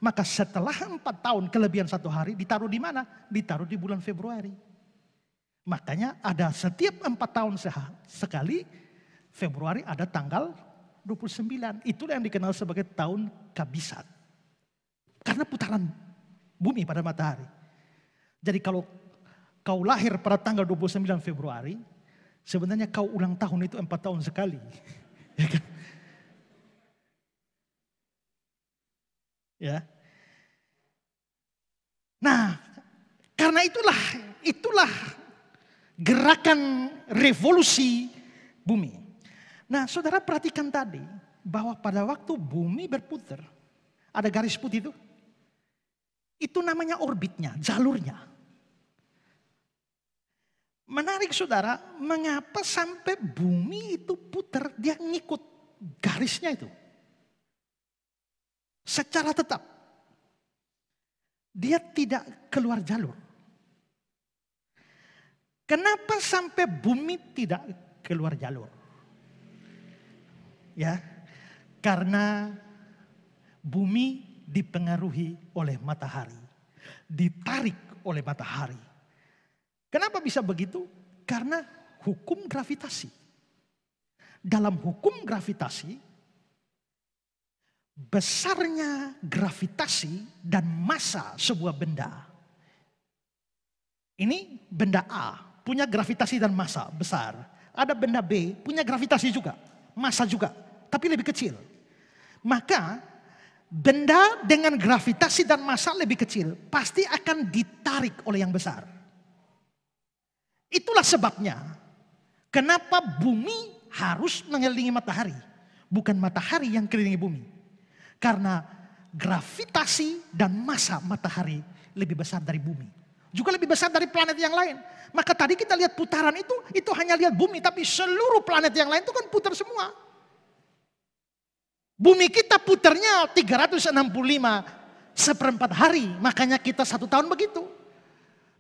Maka setelah 4 tahun kelebihan 1 hari ditaruh di mana? Ditaruh di bulan Februari. Makanya ada setiap 4 tahun sekali Februari ada tanggal 29. Itulah yang dikenal sebagai tahun kabisat. Karena putaran bumi pada matahari. Jadi kalau kau lahir pada tanggal 29 Februari, sebenarnya kau ulang tahun itu 4 tahun sekali. Ya kan? Ya. Nah, karena itulah gerakan revolusi bumi. Nah, saudara perhatikan tadi bahwa pada waktu bumi berputar, ada garis putih itu. Itu namanya orbitnya, jalurnya. Menarik saudara, mengapa sampai bumi itu putar, dia ngikut garisnya itu. Secara tetap. Dia tidak keluar jalur. Kenapa sampai bumi tidak keluar jalur? Ya, karena bumi dipengaruhi oleh matahari. Ditarik oleh matahari. Kenapa bisa begitu? Karena hukum gravitasi. Dalam hukum gravitasi, besarnya gravitasi dan massa sebuah benda. Ini benda A punya gravitasi dan massa besar. Ada benda B punya gravitasi juga, massa juga, tapi lebih kecil. Maka benda dengan gravitasi dan massa lebih kecil pasti akan ditarik oleh yang besar. Itulah sebabnya kenapa bumi harus mengelilingi matahari, bukan matahari yang kelilingi bumi. Karena gravitasi dan massa matahari lebih besar dari bumi. Juga lebih besar dari planet yang lain. Maka tadi kita lihat putaran itu hanya lihat bumi. Tapi seluruh planet yang lain itu kan putar semua. Bumi kita putarnya 365 seperempat hari. Makanya kita 1 tahun begitu.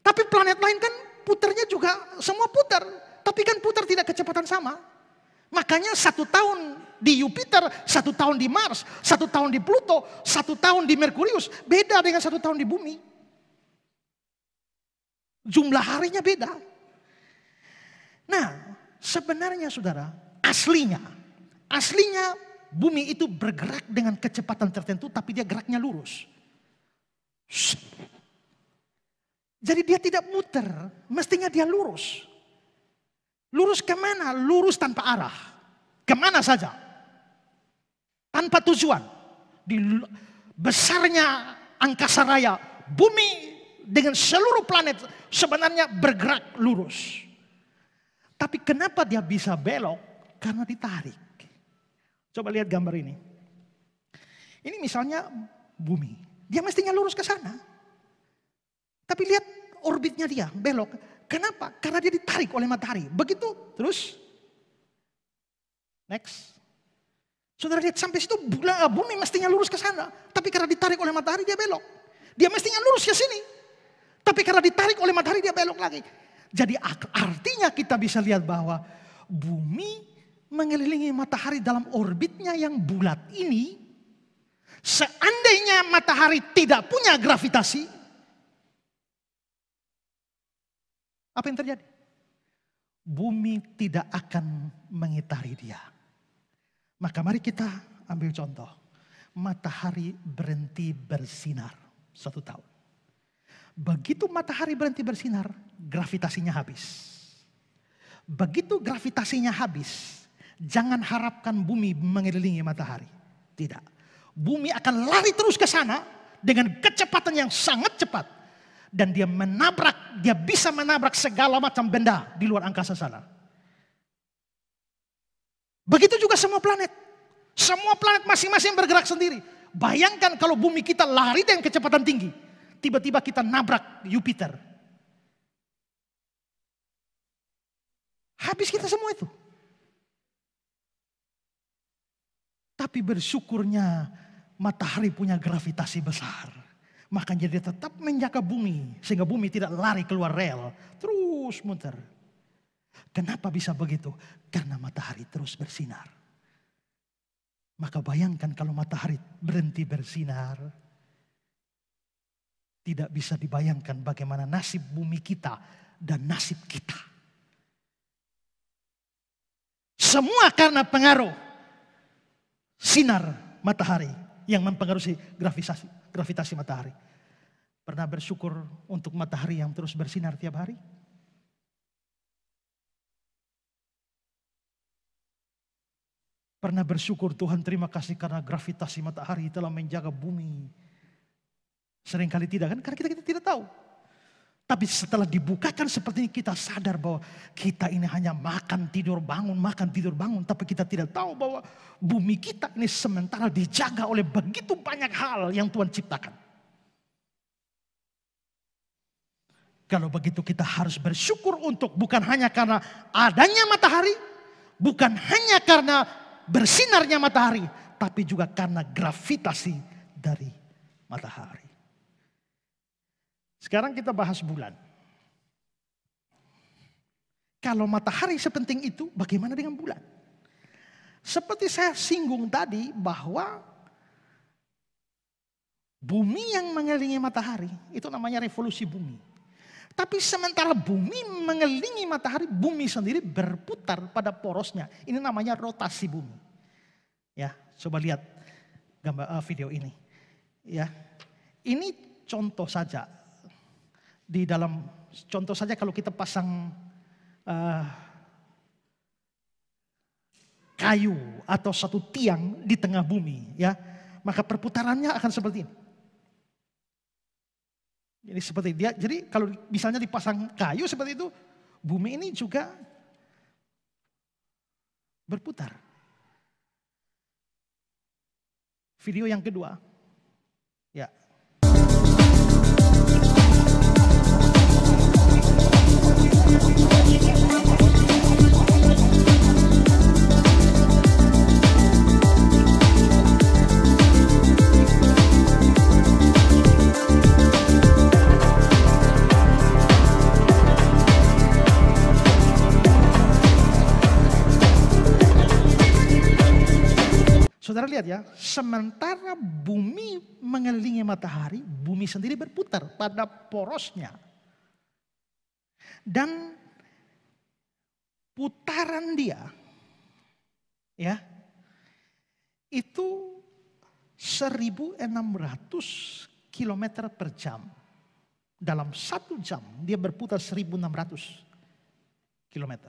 Tapi planet lain kan putarnya juga semua putar. Tapi kan putar tidak kecepatan sama. Makanya 1 tahun di Jupiter, 1 tahun di Mars, 1 tahun di Pluto, 1 tahun di Merkurius. Beda dengan 1 tahun di bumi. Jumlah harinya beda. Nah, sebenarnya saudara, aslinya bumi itu bergerak dengan kecepatan tertentu tapi dia geraknya lurus. Jadi dia tidak muter, mestinya dia lurus. Lurus kemana? Lurus tanpa arah. Kemana saja. Tanpa tujuan. Di besarnya angkasa raya, bumi dengan seluruh planet sebenarnya bergerak lurus. Tapi kenapa dia bisa belok? Karena ditarik. Coba lihat gambar ini. Ini misalnya bumi. Dia mestinya lurus ke sana. Tapi lihat orbitnya dia belok. Kenapa? Karena dia ditarik oleh matahari. Begitu terus. Next. Saudara lihat sampai situ bumi mestinya lurus ke sana. Tapi karena ditarik oleh matahari dia belok. Dia mestinya lurus ke sini. Tapi karena ditarik oleh matahari dia belok lagi. Jadi artinya kita bisa lihat bahwa bumi mengelilingi matahari dalam orbitnya yang bulat ini. Seandainya matahari tidak punya gravitasi. Apa yang terjadi? Bumi tidak akan mengitari dia. Maka mari kita ambil contoh. Matahari berhenti bersinar 1 tahun. Begitu matahari berhenti bersinar, gravitasinya habis. Begitu gravitasinya habis, jangan harapkan bumi mengelilingi matahari. Tidak. Bumi akan lari terus ke sana dengan kecepatan yang sangat cepat. Dan dia bisa menabrak segala macam benda di luar angkasa sana. Begitu juga semua planet. Semua planet masing-masing bergerak sendiri. Bayangkan kalau bumi kita lari dengan kecepatan tinggi. Tiba-tiba kita nabrak Jupiter. Habis kita semua itu. Tapi bersyukurnya matahari punya gravitasi besar. Makanya dia tetap menjaga bumi. Sehingga bumi tidak lari keluar rel. Terus muter. Kenapa bisa begitu? Karena matahari terus bersinar. Maka bayangkan kalau matahari berhenti bersinar. Tidak bisa dibayangkan bagaimana nasib bumi kita dan nasib kita. Semua karena pengaruh sinar matahari yang mempengaruhi gravitasi matahari. Pernah bersyukur untuk matahari yang terus bersinar tiap hari? Pernah bersyukur Tuhan terima kasih karena gravitasi matahari telah menjaga bumi. Seringkali tidak kan? Karena kita tidak tahu. Tapi setelah dibukakan seperti ini kita sadar bahwa kita ini hanya makan tidur bangun. Tapi kita tidak tahu bahwa bumi kita ini sementara dijaga oleh begitu banyak hal yang Tuhan ciptakan. Kalau begitu kita harus bersyukur untuk bukan hanya karena adanya matahari. Bukan hanya karena bersinarnya matahari. Tapi juga karena gravitasi dari matahari. Sekarang kita bahas bulan. Kalau matahari sepenting itu, bagaimana dengan bulan? Seperti saya singgung tadi bahwa bumi yang mengelilingi matahari, itu namanya revolusi bumi. Tapi sementara bumi mengelilingi matahari, bumi sendiri berputar pada porosnya. Ini namanya rotasi bumi. Ya, coba lihat gambar video ini. Ya, ini contoh saja. Di dalam contoh saja kalau kita pasang kayu atau satu tiang di tengah bumi, ya, maka perputarannya akan seperti ini. Jadi seperti dia. Jadi kalau misalnya dipasang kayu seperti itu, bumi ini juga berputar. Video yang kedua, ya. Saudara lihat ya, sementara bumi mengelilingi matahari, bumi sendiri berputar pada porosnya. Dan putaran dia, ya, itu 1.600 km per jam. dalam 1 jam dia berputar 1.600 kilometer.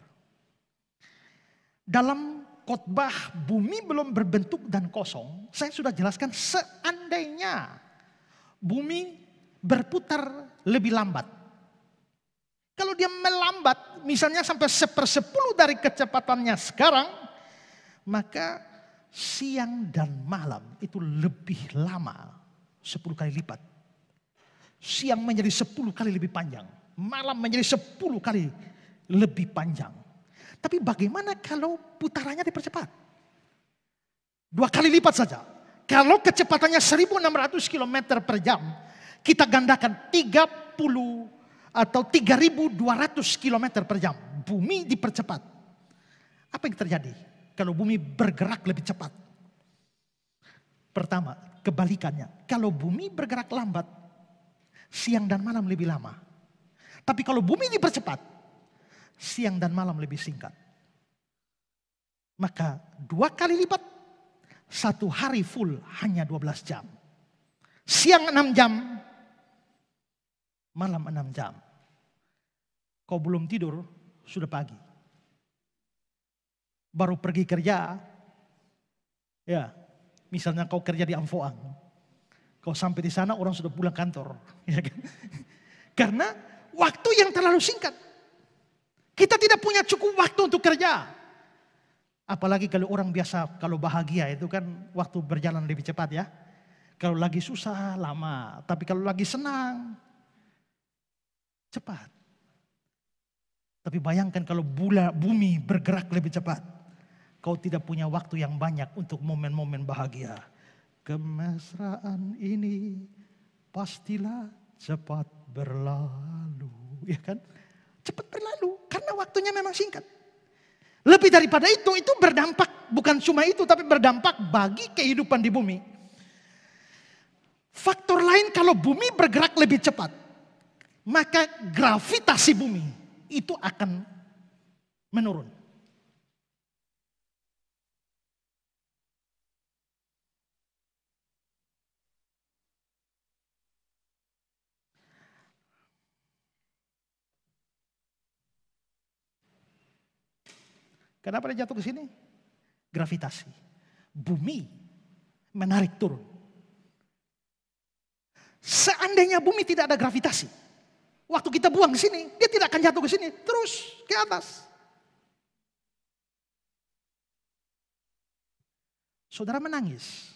Dalam khotbah bumi belum berbentuk dan kosong, saya sudah jelaskan seandainya bumi berputar lebih lambat. Kalau dia melambat, misalnya sampai 1/10 dari kecepatannya sekarang, maka siang dan malam itu lebih lama 10 kali lipat. Siang menjadi 10 kali lebih panjang, malam menjadi 10 kali lebih panjang. Tapi bagaimana kalau putarannya dipercepat? 2 kali lipat saja. Kalau kecepatannya 1.600 km per jam, kita gandakan 30 atau 3.200 km per jam. Bumi dipercepat. Apa yang terjadi kalau bumi bergerak lebih cepat? Pertama, kebalikannya. Kalau bumi bergerak lambat, siang dan malam lebih lama. Tapi kalau bumi dipercepat, siang dan malam lebih singkat. Maka 2 kali lipat, 1 hari full hanya 12 jam. Siang 6 jam, malam 6 jam. Kau belum tidur, sudah pagi. Baru pergi kerja, ya, misalnya kau kerja di Amfoang. Kau sampai di sana orang sudah pulang kantor. Ya kan? Karena waktu yang terlalu singkat. Kita tidak punya cukup waktu untuk kerja. Apalagi kalau orang biasa, kalau bahagia itu kan waktu berjalan lebih cepat ya. Kalau lagi susah lama, tapi kalau lagi senang cepat. Tapi bayangkan kalau bumi bergerak lebih cepat. Kau tidak punya waktu yang banyak untuk momen-momen bahagia. Kemesraan ini pastilah cepat berlalu. Ya kan? Cepat berlalu karena waktunya memang singkat. Lebih daripada itu berdampak, bukan cuma itu, tapi berdampak bagi kehidupan di bumi. Faktor lain kalau bumi bergerak lebih cepat, maka gravitasi bumi itu akan menurun. Kenapa dia jatuh ke sini? Gravitasi. Bumi menarik turun. Seandainya bumi tidak ada gravitasi, waktu kita buang ke sini, dia tidak akan jatuh ke sini, terus ke atas. Saudara menangis,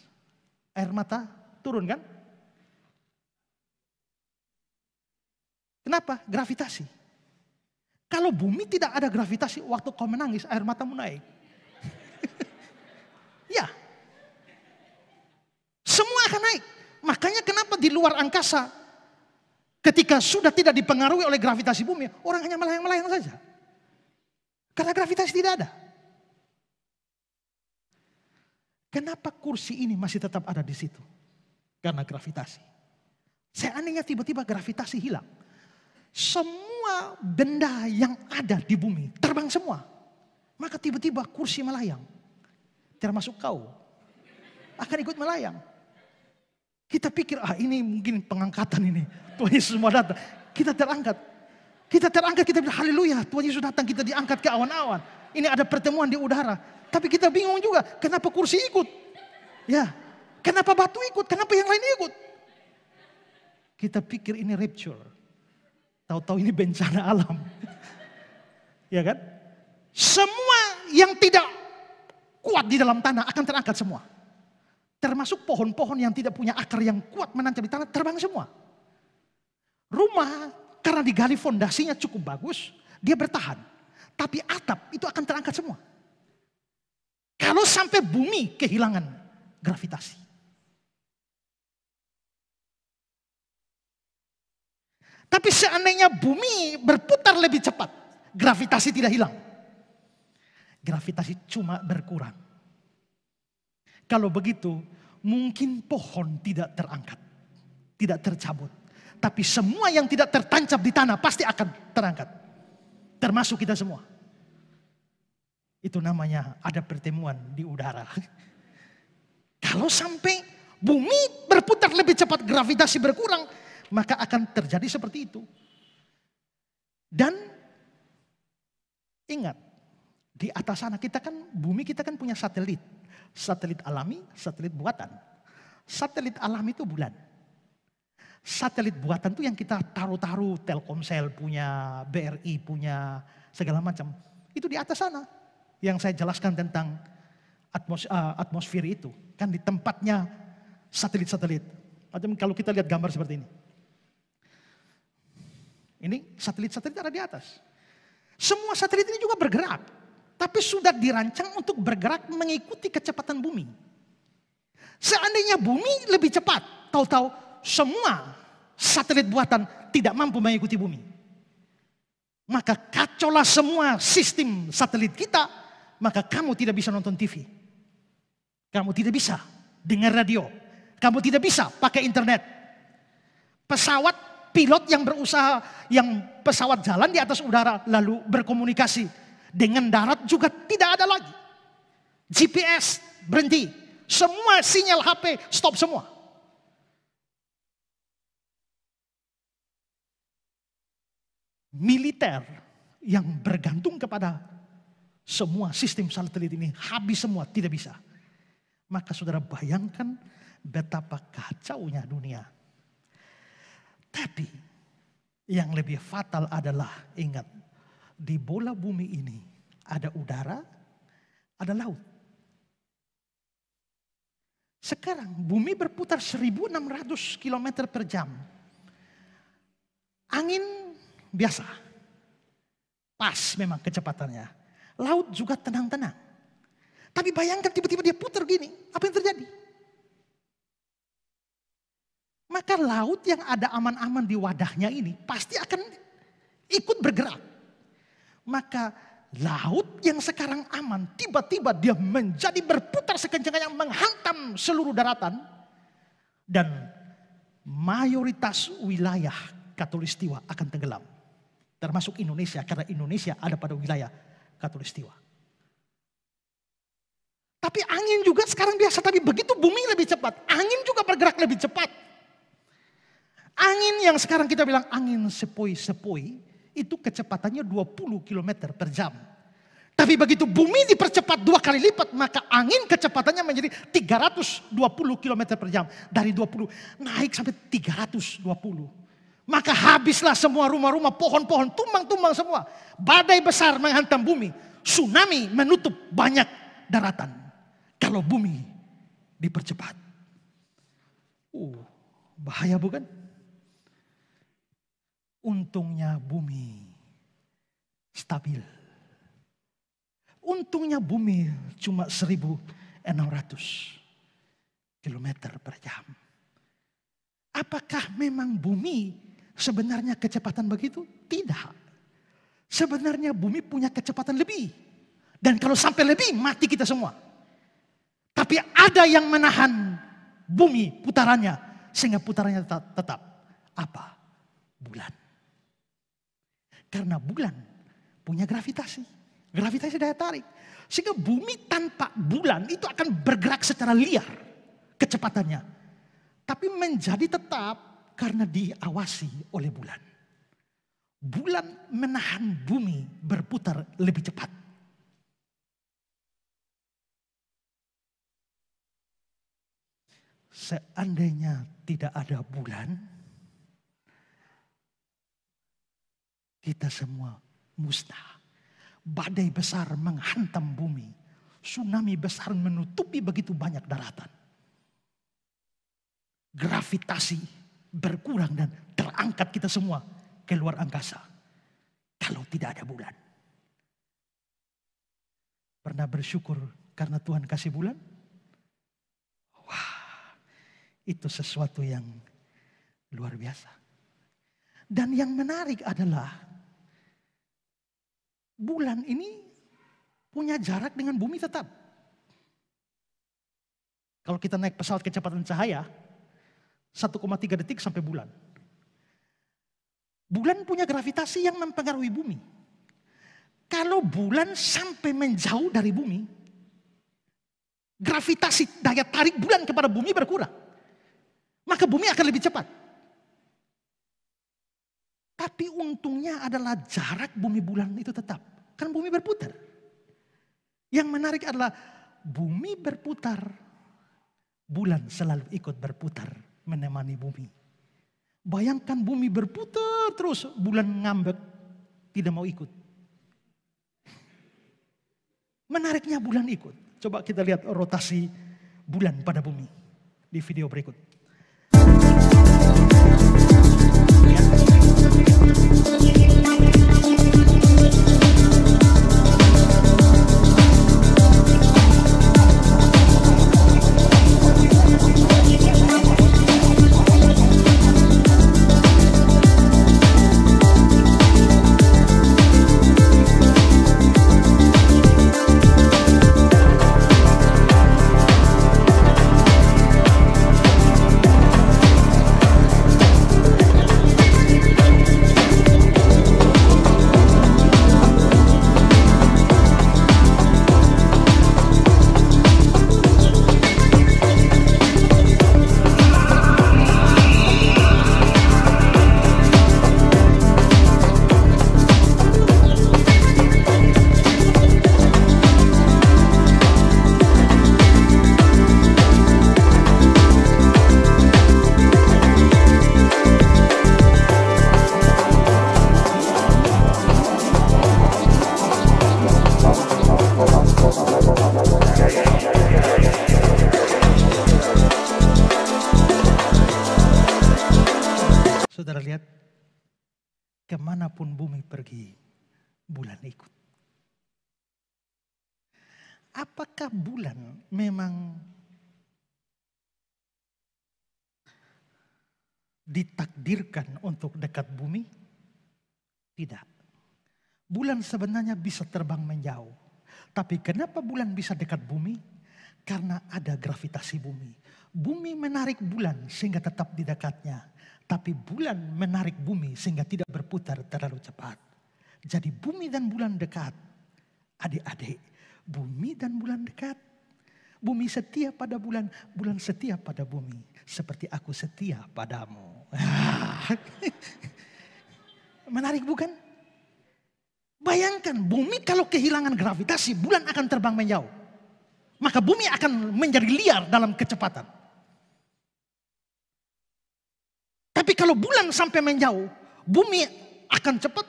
air mata turun kan? Kenapa? Gravitasi. Kalau bumi tidak ada gravitasi, waktu kau menangis, air matamu naik. Ya. Semua akan naik. Makanya kenapa di luar angkasa, ketika sudah tidak dipengaruhi oleh gravitasi bumi, orang hanya melayang-melayang saja. Karena gravitasi tidak ada. Kenapa kursi ini masih tetap ada di situ? Karena gravitasi. Seandainya tiba-tiba gravitasi hilang, semua benda yang ada di bumi terbang semua. Maka tiba-tiba kursi melayang. Termasuk kau. Akan ikut melayang. Kita pikir, ini mungkin pengangkatan ini. Tuhan Yesus mau datang. Kita terangkat. Kita bilang haleluya. Tuhan Yesus datang, kita diangkat ke awan-awan. Ini ada pertemuan di udara. Tapi kita bingung juga. Kenapa kursi ikut? Ya. Kenapa batu ikut? Kenapa yang lain ikut? Kita pikir ini rapture. Tahu-tahu ini bencana alam. Ya kan? Semua yang tidak kuat di dalam tanah akan terangkat semua. Termasuk pohon-pohon yang tidak punya akar yang kuat menancap di tanah, terbang semua. Rumah karena digali fondasinya cukup bagus, dia bertahan. Tapi atap itu akan terangkat semua. Kalau sampai bumi kehilangan gravitasi. Tapi seandainya bumi berputar lebih cepat, gravitasi tidak hilang. Gravitasi cuma berkurang. Kalau begitu, mungkin pohon tidak terangkat, tidak tercabut. Tapi semua yang tidak tertancap di tanah pasti akan terangkat. Termasuk kita semua. Itu namanya ada pertemuan di udara. Kalau sampai bumi berputar lebih cepat, gravitasi berkurang, maka akan terjadi seperti itu. Dan ingat, di atas sana bumi kita kan punya satelit. Satelit alami, satelit buatan. Satelit alami itu bulan. Satelit buatan itu yang kita taruh-taruh, Telkomsel punya, BRI punya, segala macam. Itu di atas sana. Yang saya jelaskan tentang atmosfer itu. Kan di tempatnya satelit-satelit. Macam kalau kita lihat gambar seperti ini. Ini satelit-satelit ada di atas. Semua satelit ini juga bergerak. Tapi sudah dirancang untuk bergerak mengikuti kecepatan bumi. Seandainya bumi lebih cepat, tahu-tahu semua satelit buatan tidak mampu mengikuti bumi. Maka kacaulah semua sistem satelit kita, maka kamu tidak bisa nonton TV. Kamu tidak bisa dengar radio. Kamu tidak bisa pakai internet. Pesawat pilot yang berusaha, yang pesawat jalan di atas udara lalu berkomunikasi dengan darat juga tidak ada lagi. GPS berhenti. Semua sinyal HP stop semua. Militer yang bergantung kepada semua sistem satelit ini habis semua, tidak bisa. Maka saudara bayangkan betapa kacaunya dunia. Tapi yang lebih fatal adalah, ingat, di bola bumi ini ada udara, ada laut. Sekarang bumi berputar 1600 km per jam. Angin biasa, pas memang kecepatannya. Laut juga tenang-tenang. Tapi bayangkan tiba-tiba dia putar gini, apa yang terjadi? Maka laut yang ada aman-aman di wadahnya ini pasti akan ikut bergerak. Maka laut yang sekarang aman tiba-tiba dia menjadi berputar sekencang-kencang menghantam seluruh daratan. Dan mayoritas wilayah Katulistiwa akan tenggelam. Termasuk Indonesia, karena Indonesia ada pada wilayah Katulistiwa. Tapi angin juga sekarang biasa, tapi begitu bumi lebih cepat, angin juga bergerak lebih cepat. Angin yang sekarang kita bilang angin sepoi-sepoi, itu kecepatannya 20 km per jam. Tapi begitu bumi dipercepat 2 kali lipat, maka angin kecepatannya menjadi 320 km per jam. Dari 20 naik sampai 320. Maka habislah semua rumah-rumah, pohon-pohon, tumbang-tumbang semua. Badai besar menghantam bumi. Tsunami menutup banyak daratan. Kalau bumi dipercepat. Bahaya bukan? Untungnya bumi stabil. Untungnya bumi cuma 1600 km per jam. Apakah memang bumi sebenarnya kecepatan begitu? Tidak. Sebenarnya bumi punya kecepatan lebih. Dan kalau sampai lebih mati kita semua. Tapi ada yang menahan bumi putarannya. Sehingga putarannya tetap. Apa? Bulan. Karena bulan punya gravitasi. Gravitasi daya tarik. Sehingga bumi tanpa bulan itu akan bergerak secara liar kecepatannya. Tapi menjadi tetap karena diawasi oleh bulan. Bulan menahan bumi berputar lebih cepat. Seandainya tidak ada bulan, kita semua musnah. Badai besar menghantam bumi. Tsunami besar menutupi begitu banyak daratan. Gravitasi berkurang dan terangkat kita semua ke luar angkasa. Kalau tidak ada bulan. Pernah bersyukur karena Tuhan kasih bulan? Wah, itu sesuatu yang luar biasa. Dan yang menarik adalah bulan ini punya jarak dengan bumi tetap. Kalau kita naik pesawat kecepatan cahaya, 1,3 detik sampai bulan. Bulan punya gravitasi yang mempengaruhi bumi. Kalau bulan sampai menjauh dari bumi, gravitasi daya tarik bulan kepada bumi berkurang. Maka bumi akan lebih cepat. Tapi untungnya adalah jarak bumi bulan itu tetap. Kan bumi berputar. Yang menarik adalah bumi berputar, bulan selalu ikut berputar menemani bumi. Bayangkan bumi berputar terus, bulan ngambek, tidak mau ikut. Menariknya bulan ikut. Coba kita lihat rotasi bulan pada bumi di video berikut. Saudara lihat, kemanapun bumi pergi, bulan ikut. Apakah bulan memang ditakdirkan untuk dekat bumi? Tidak. Bulan sebenarnya bisa terbang menjauh. Tapi kenapa bulan bisa dekat bumi? Karena ada gravitasi bumi. Bumi menarik bulan sehingga tetap di dekatnya. Tapi bulan menarik bumi sehingga tidak berputar terlalu cepat. Jadi bumi dan bulan dekat. Adik-adik, bumi dan bulan dekat. Bumi setia pada bulan, bulan setia pada bumi. Seperti aku setia padamu. Menarik bukan? Bayangkan bumi kalau kehilangan gravitasi, bulan akan terbang menjauh. Maka bumi akan menjadi liar dalam kecepatan. Tapi kalau bulan sampai menjauh, bumi akan cepat.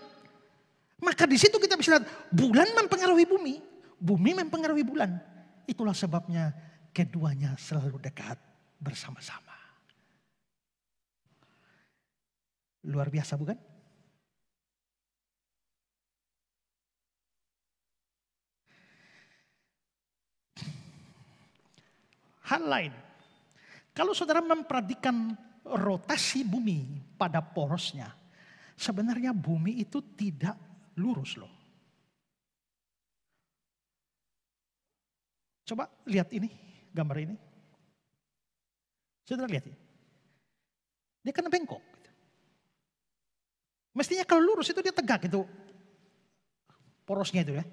Maka di situ kita bisa lihat bulan mempengaruhi bumi, bumi mempengaruhi bulan. Itulah sebabnya keduanya selalu dekat bersama-sama. Luar biasa bukan? Hal lain, kalau saudara memperhatikan rotasi bumi pada porosnya, sebenarnya bumi itu tidak lurus loh. Coba lihat ini, gambar ini. Saudara lihat ini. Dia kan bengkok. Mestinya kalau lurus itu dia tegak itu. Porosnya itu ya.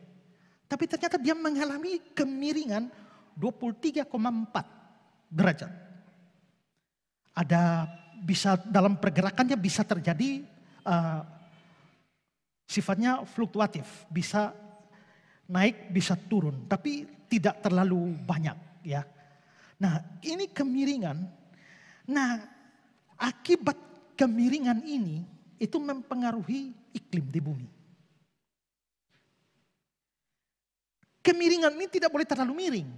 Tapi ternyata dia mengalami kemiringan 23,4 derajat. Ada bisa dalam pergerakannya bisa terjadi sifatnya fluktuatif, bisa naik, bisa turun, tapi tidak terlalu banyak ya. Nah, ini kemiringan. Nah, akibat kemiringan ini itu mempengaruhi iklim di bumi. Kemiringan ini tidak boleh terlalu miring.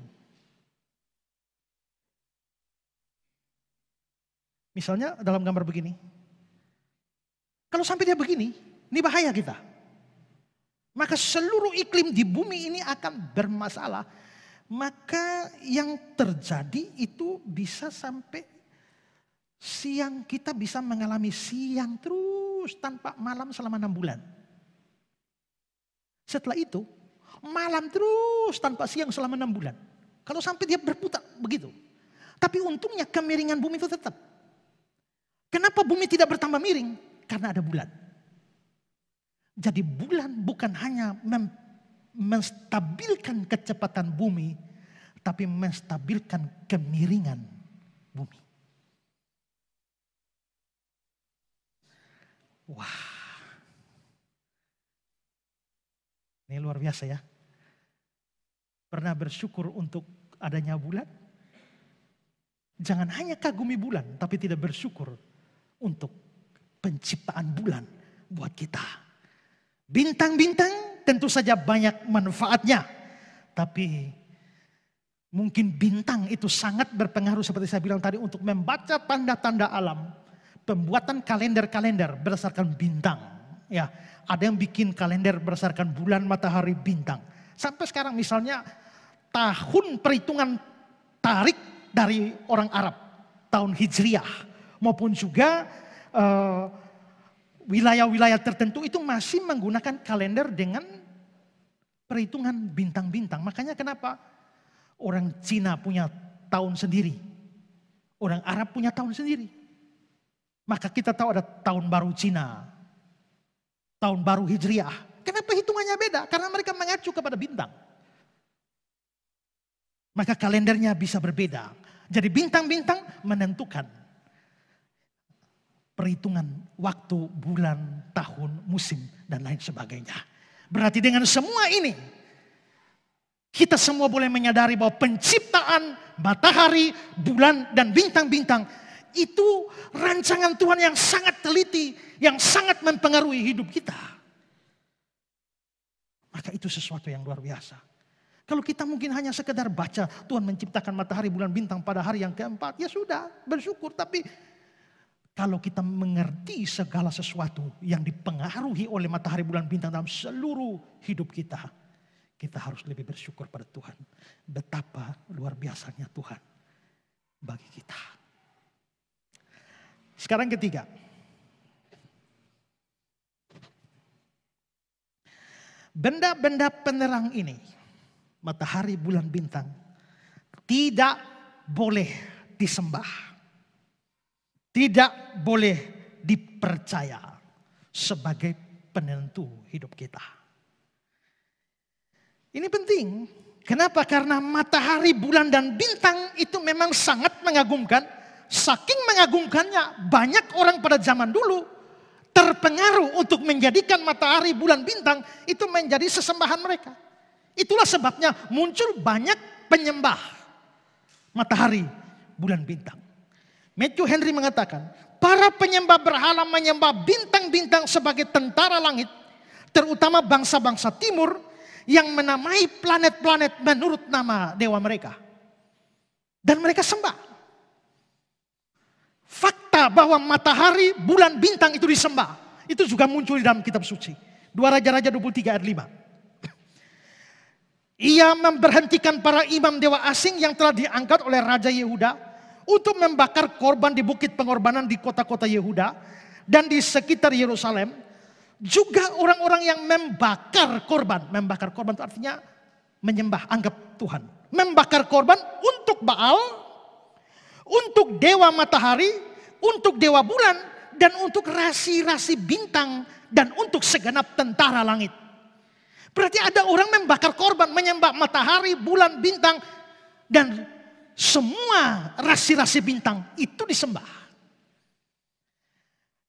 Misalnya dalam gambar begini. Kalau sampai dia begini, ini bahaya kita. Maka seluruh iklim di bumi ini akan bermasalah. Maka yang terjadi itu bisa sampai siang kita bisa mengalami siang terus tanpa malam selama 6 bulan. Setelah itu malam terus tanpa siang selama 6 bulan. Kalau sampai dia berputar begitu. Tapi untungnya kemiringan bumi itu tetap. Kenapa bumi tidak bertambah miring? Karena ada bulan. Jadi bulan bukan hanya menstabilkan kecepatan bumi, tapi menstabilkan kemiringan bumi. Wah, luar biasa ya. Pernah bersyukur untuk adanya bulan? Jangan hanya kagumi bulan, tapi tidak bersyukur untuk penciptaan bulan buat kita. Bintang-bintang tentu saja banyak manfaatnya. Tapi mungkin bintang itu sangat berpengaruh seperti saya bilang tadi untuk membaca tanda-tanda alam. Pembuatan kalender-kalender berdasarkan bintang. Ya, ada yang bikin kalender berdasarkan bulan, matahari, bintang. Sampai sekarang misalnya tahun perhitungan tarik dari orang Arab. Tahun Hijriah. Maupun juga wilayah-wilayah tertentu itu masih menggunakan kalender dengan perhitungan bintang-bintang. Makanya kenapa orang Cina punya tahun sendiri. Orang Arab punya tahun sendiri. Maka kita tahu ada tahun baru Cina. Tahun baru Hijriah. Kenapa hitungannya beda? Karena mereka mengacu kepada bintang. Maka kalendernya bisa berbeda. Jadi bintang-bintang menentukan perhitungan waktu, bulan, tahun, musim, dan lain sebagainya. Berarti dengan semua ini, kita semua boleh menyadari bahwa penciptaan matahari, bulan, dan bintang-bintang itu rancangan Tuhan yang sangat teliti, yang sangat mempengaruhi hidup kita. Maka itu sesuatu yang luar biasa. Kalau kita mungkin hanya sekedar baca Tuhan menciptakan matahari, bulan, bintang pada hari yang keempat, ya sudah bersyukur. Tapi kalau kita mengerti segala sesuatu yang dipengaruhi oleh matahari, bulan, bintang dalam seluruh hidup kita, kita harus lebih bersyukur pada Tuhan. Betapa luar biasanya Tuhan bagi kita. Sekarang ketiga. Benda-benda penerang ini, matahari, bulan, bintang, tidak boleh disembah. Tidak boleh dipercaya sebagai penentu hidup kita. Ini penting. Kenapa? Karena matahari, bulan, dan bintang itu memang sangat mengagumkan. Saking mengagumkannya, banyak orang pada zaman dulu terpengaruh untuk menjadikan matahari, bulan, bintang itu menjadi sesembahan mereka. Itulah sebabnya muncul banyak penyembah matahari, bulan, bintang. Matthew Henry mengatakan, para penyembah berhala menyembah bintang-bintang sebagai tentara langit, terutama bangsa-bangsa timur yang menamai planet-planet menurut nama dewa mereka. Dan mereka sembah. Fakta bahwa matahari, bulan, bintang itu disembah. Itu juga muncul di dalam kitab suci. 2 Raja-Raja 23 ayat 5. Ia memberhentikan para imam dewa asing yang telah diangkat oleh Raja Yehuda untuk membakar korban di bukit pengorbanan di kota-kota Yehuda dan di sekitar Yerusalem. Juga orang-orang yang membakar korban. Membakar korban itu artinya menyembah, anggap Tuhan. Membakar korban untuk Baal, untuk dewa matahari, untuk dewa bulan, dan untuk rasi-rasi bintang, dan untuk segenap tentara langit. Berarti ada orang membakar korban, menyembah matahari, bulan, bintang, dan semua rasi-rasi bintang itu disembah.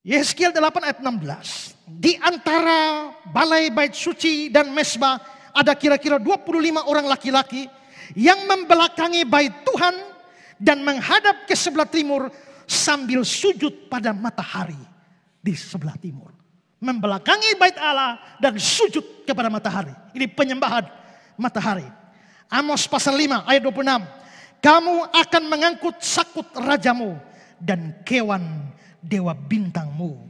Yeskiel 8 ayat 16. Di antara balai bait suci dan mesbah ada kira-kira 25 orang laki-laki yang membelakangi bait Tuhan dan menghadap ke sebelah timur sambil sujud pada matahari di sebelah timur. Membelakangi bait Allah dan sujud kepada matahari. Ini penyembahan matahari. Amos pasal 5 ayat 26. Kamu akan mengangkut sakut rajamu dan kewan dewa bintangmu.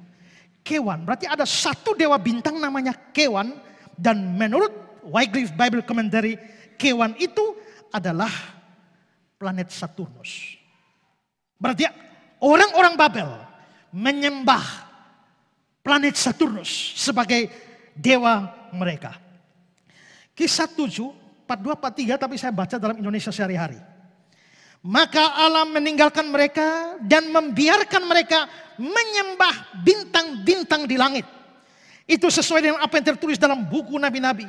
Kewan berarti ada satu dewa bintang namanya kewan. Dan menurut Wycliffe Bible Commentary, kewan itu adalah planet Saturnus. Berarti orang-orang Babel menyembah planet Saturnus sebagai dewa mereka. Kisah 7, 42, 43 tapi saya baca dalam Indonesia sehari-hari. Maka Allah meninggalkan mereka dan membiarkan mereka menyembah bintang-bintang di langit. Itu sesuai dengan apa yang tertulis dalam buku Nabi-Nabi.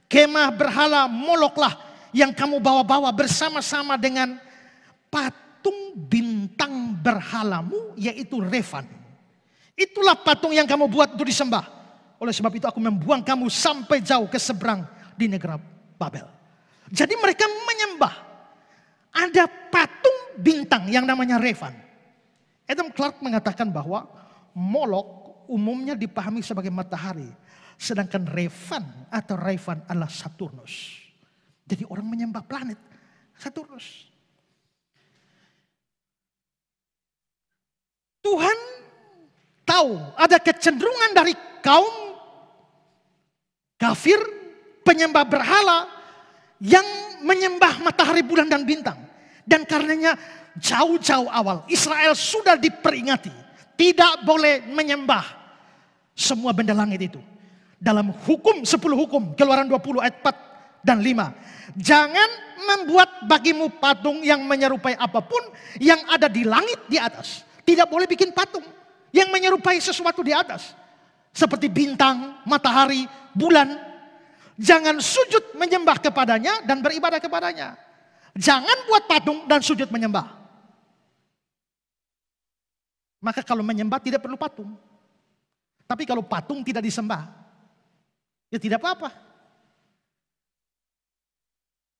Kemah berhala Moloklah yang kamu bawa-bawa bersama-sama dengan patung bintang berhalamu, yaitu Refan. Itulah patung yang kamu buat untuk disembah. Oleh sebab itu aku membuang kamu sampai jauh ke seberang di negara Babel. Jadi mereka menyembah. Ada patung bintang yang namanya Revan. Adam Clarke mengatakan bahwa Molok umumnya dipahami sebagai matahari. Sedangkan Revan atau Revan adalah Saturnus. Jadi orang menyembah planet Saturnus. Tuhan tahu ada kecenderungan dari kaum kafir, penyembah berhala yang menyembah matahari, bulan dan bintang. Dan karenanya jauh-jauh awal Israel sudah diperingati tidak boleh menyembah semua benda langit itu. Dalam hukum 10 hukum, Keluaran 20 ayat 4 dan 5. Jangan membuat bagimu patung yang menyerupai apapun yang ada di langit di atas. Tidak boleh bikin patung yang menyerupai sesuatu di atas. Seperti bintang, matahari, bulan. Jangan sujud menyembah kepadanya dan beribadah kepadanya. Jangan buat patung dan sujud menyembah. Maka kalau menyembah tidak perlu patung. Tapi kalau patung tidak disembah, ya tidak apa-apa.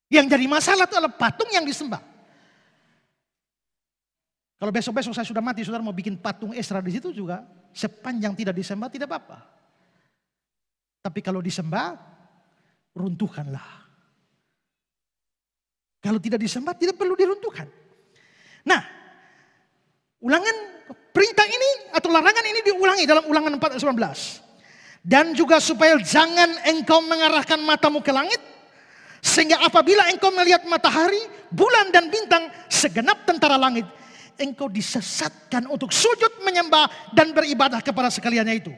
Yang jadi masalah itu adalah patung yang disembah. Kalau besok-besok saya sudah mati, saudara mau bikin patung Esra di situ juga, sepanjang tidak disembah tidak apa-apa. Tapi kalau disembah, runtuhkanlah. Kalau tidak disembah tidak perlu diruntuhkan. Nah, perintah ini atau larangan ini diulangi dalam Ulangan 4 ayat 19. Dan juga supaya jangan engkau mengarahkan matamu ke langit, sehingga apabila engkau melihat matahari, bulan dan bintang, segenap tentara langit, engkau disesatkan untuk sujud menyembah dan beribadah kepada sekaliannya itu.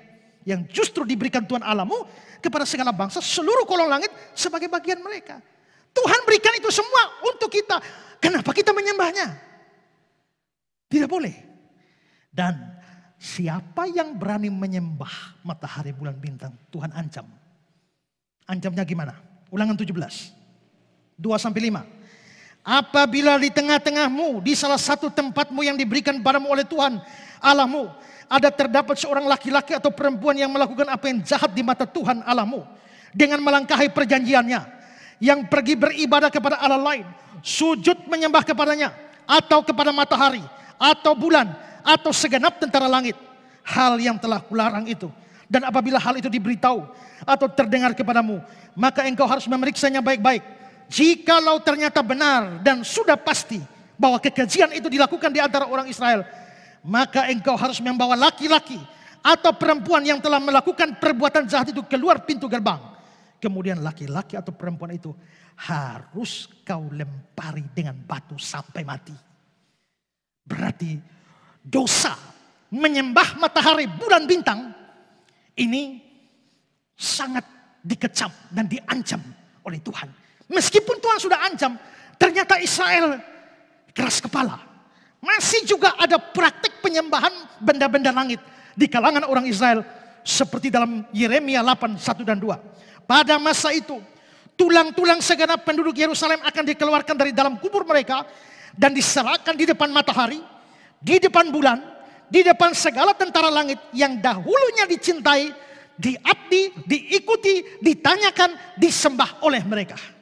Yang justru diberikan Tuhan Allahmu kepada segala bangsa seluruh kolong langit sebagai bagian mereka. Tuhan berikan itu semua untuk kita. Kenapa kita menyembahnya? Tidak boleh. Dan siapa yang berani menyembah matahari, bulan, bintang, Tuhan ancam. Ancamnya gimana? Ulangan 17. 2-5. Apabila di tengah-tengahmu, di salah satu tempatmu yang diberikan padamu oleh Tuhan Allahmu, ada terdapat seorang laki-laki atau perempuan yang melakukan apa yang jahat di mata Tuhan Allahmu, dengan melangkahi perjanjiannya, yang pergi beribadah kepada Allah lain, sujud menyembah kepadanya, atau kepada matahari, atau bulan, atau segenap tentara langit, hal yang telah kularang itu. Dan apabila hal itu diberitahu atau terdengar kepadamu, maka engkau harus memeriksanya baik-baik. Jikalau ternyata benar dan sudah pasti bahwa kekejian itu dilakukan di antara orang Israel, maka engkau harus membawa laki-laki atau perempuan yang telah melakukan perbuatan jahat itu keluar pintu gerbang. Kemudian laki-laki atau perempuan itu harus kau lempari dengan batu sampai mati. Berarti dosa menyembah matahari, bulan, bintang ini sangat dikecam dan diancam oleh Tuhan. Meskipun Tuhan sudah ancam, ternyata Israel keras kepala. Masih juga ada praktik penyembahan benda-benda langit di kalangan orang Israel. Seperti dalam Yeremia 8, 1 dan 2. Pada masa itu, tulang-tulang segenap penduduk Yerusalem akan dikeluarkan dari dalam kubur mereka dan diserahkan di depan matahari, di depan bulan, di depan segala tentara langit yang dahulunya dicintai, diabdi, diikuti, ditanyakan, disembah oleh mereka.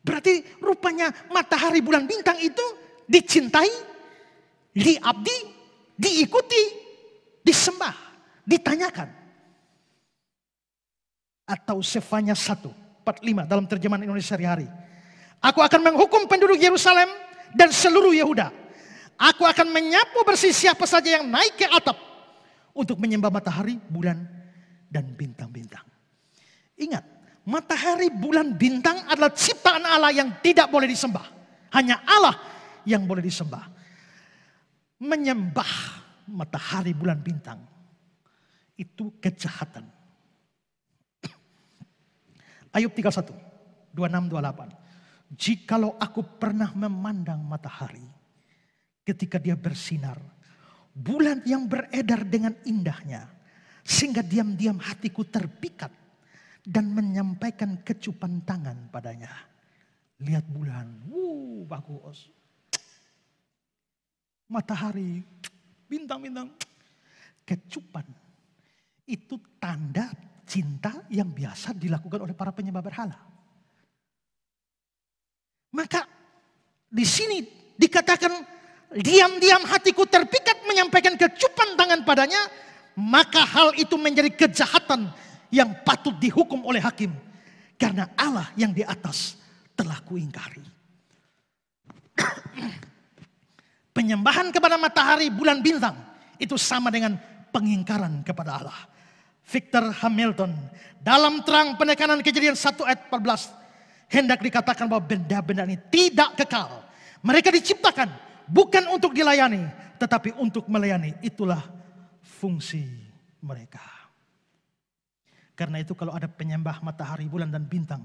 Berarti rupanya matahari, bulan, bintang itu dicintai, diabdi, diikuti, disembah, ditanyakan. Atau Sefanya 1:45 dalam terjemahan Indonesia sehari-hari. Aku akan menghukum penduduk Yerusalem dan seluruh Yehuda. Aku akan menyapu bersih siapa saja yang naik ke atap untuk menyembah matahari, bulan, dan bintang-bintang. Ingat. Matahari, bulan, bintang adalah ciptaan Allah yang tidak boleh disembah. Hanya Allah yang boleh disembah. Menyembah matahari, bulan, bintang itu kejahatan. Ayub 31, 26-28. Jikalau aku pernah memandang matahari ketika dia bersinar, bulan yang beredar dengan indahnya, sehingga diam-diam hatiku terpikat dan menyampaikan kecupan tangan padanya. Lihat bulan, bagus. Matahari, bintang-bintang, kecupan. itu tanda cinta yang biasa dilakukan oleh para penyembah berhala. Maka di sini dikatakan diam-diam hatiku terpikat menyampaikan kecupan tangan padanya, maka hal itu menjadi kejahatan yang patut dihukum oleh hakim. Karena Allah yang di atas telah kuingkari. Penyembahan kepada matahari, bulan, bintang itu sama dengan pengingkaran kepada Allah. Victor Hamilton dalam terang penekanan Kejadian 1 ayat 14 hendak dikatakan bahwa benda-benda ini tidak kekal. Mereka diciptakan bukan untuk dilayani, tetapi untuk melayani. Itulah fungsi mereka. Karena itu kalau ada penyembah matahari, bulan, dan bintang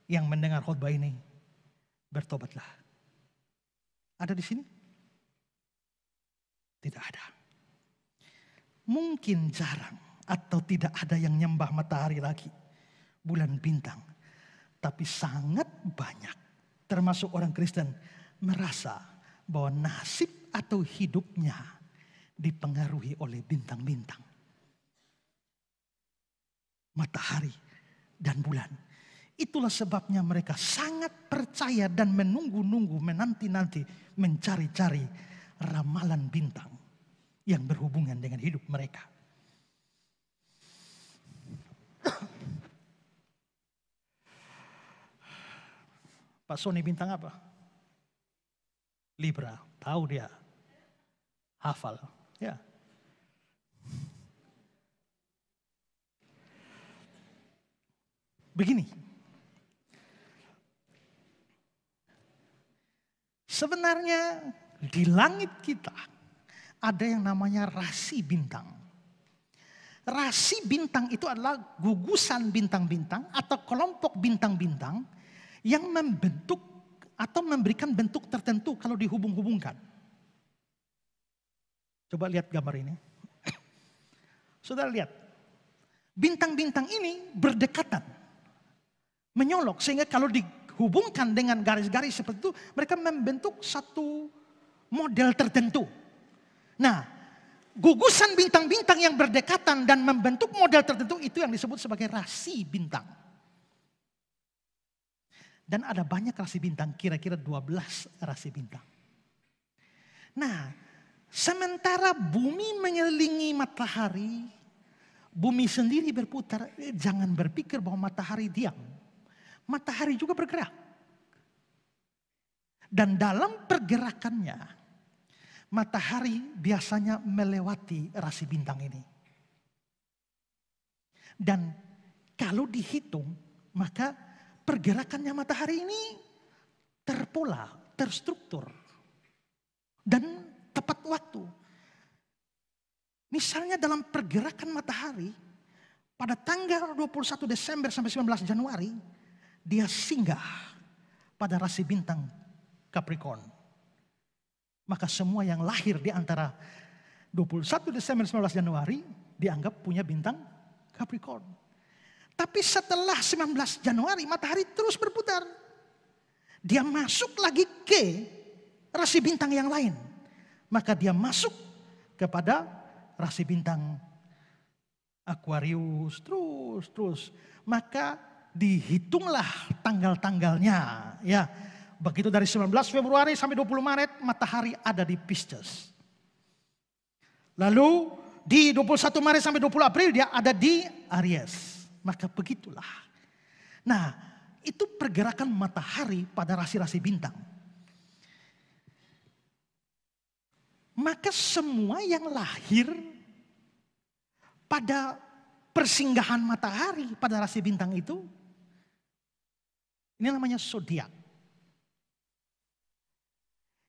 yang mendengar khotbah ini, bertobatlah. Ada di sini? Tidak ada. Mungkin jarang atau tidak ada yang nyembah matahari lagi, bulan, bintang. Tapi sangat banyak, termasuk orang Kristen, merasa bahwa nasib atau hidupnya dipengaruhi oleh bintang-bintang, matahari, dan bulan. Itulah sebabnya mereka sangat percaya dan menunggu-nunggu, menanti-nanti, mencari-cari ramalan bintang yang berhubungan dengan hidup mereka. Pak Sony bintang apa? Libra. Tahu dia. Hafal. Ya. Begini. Sebenarnya di langit kita ada yang namanya rasi bintang. Rasi bintang itu adalah gugusan bintang-bintang atau kelompok bintang-bintang yang membentuk atau memberikan bentuk tertentu kalau dihubung-hubungkan. Coba lihat gambar ini. Saudara lihat. Bintang-bintang ini berdekatan. Menyolok sehingga kalau dihubungkan dengan garis-garis seperti itu, mereka membentuk satu model tertentu. Nah, gugusan bintang-bintang yang berdekatan dan membentuk model tertentu itu yang disebut sebagai rasi bintang. Dan ada banyak rasi bintang, kira-kira 12 rasi bintang. Nah, sementara bumi mengelilingi matahari, bumi sendiri berputar, jangan berpikir bahwa matahari diam. Matahari juga bergerak. Dan dalam pergerakannya, matahari biasanya melewati rasi bintang ini. Dan kalau dihitung, maka pergerakannya matahari ini terpola, terstruktur, dan tepat waktu. Misalnya dalam pergerakan matahari, pada tanggal 21 Desember sampai 19 Januari, dia singgah pada rasi bintang Capricorn. Maka semua yang lahir di antara 21 Desember 19 Januari dianggap punya bintang Capricorn. Tapi setelah 19 Januari matahari terus berputar. Dia masuk lagi ke rasi bintang yang lain. Maka dia masuk kepada rasi bintang Aquarius terus. Maka dihitunglah tanggal-tanggalnya. Ya, begitu dari 19 Februari sampai 20 Maret matahari ada di Pisces. Lalu di 21 Maret sampai 20 April dia ada di Aries. Maka begitulah. Nah, itu pergerakan matahari pada rasi-rasi bintang. Maka semua yang lahir pada persinggahan matahari pada rasi bintang itu, ini namanya zodiak.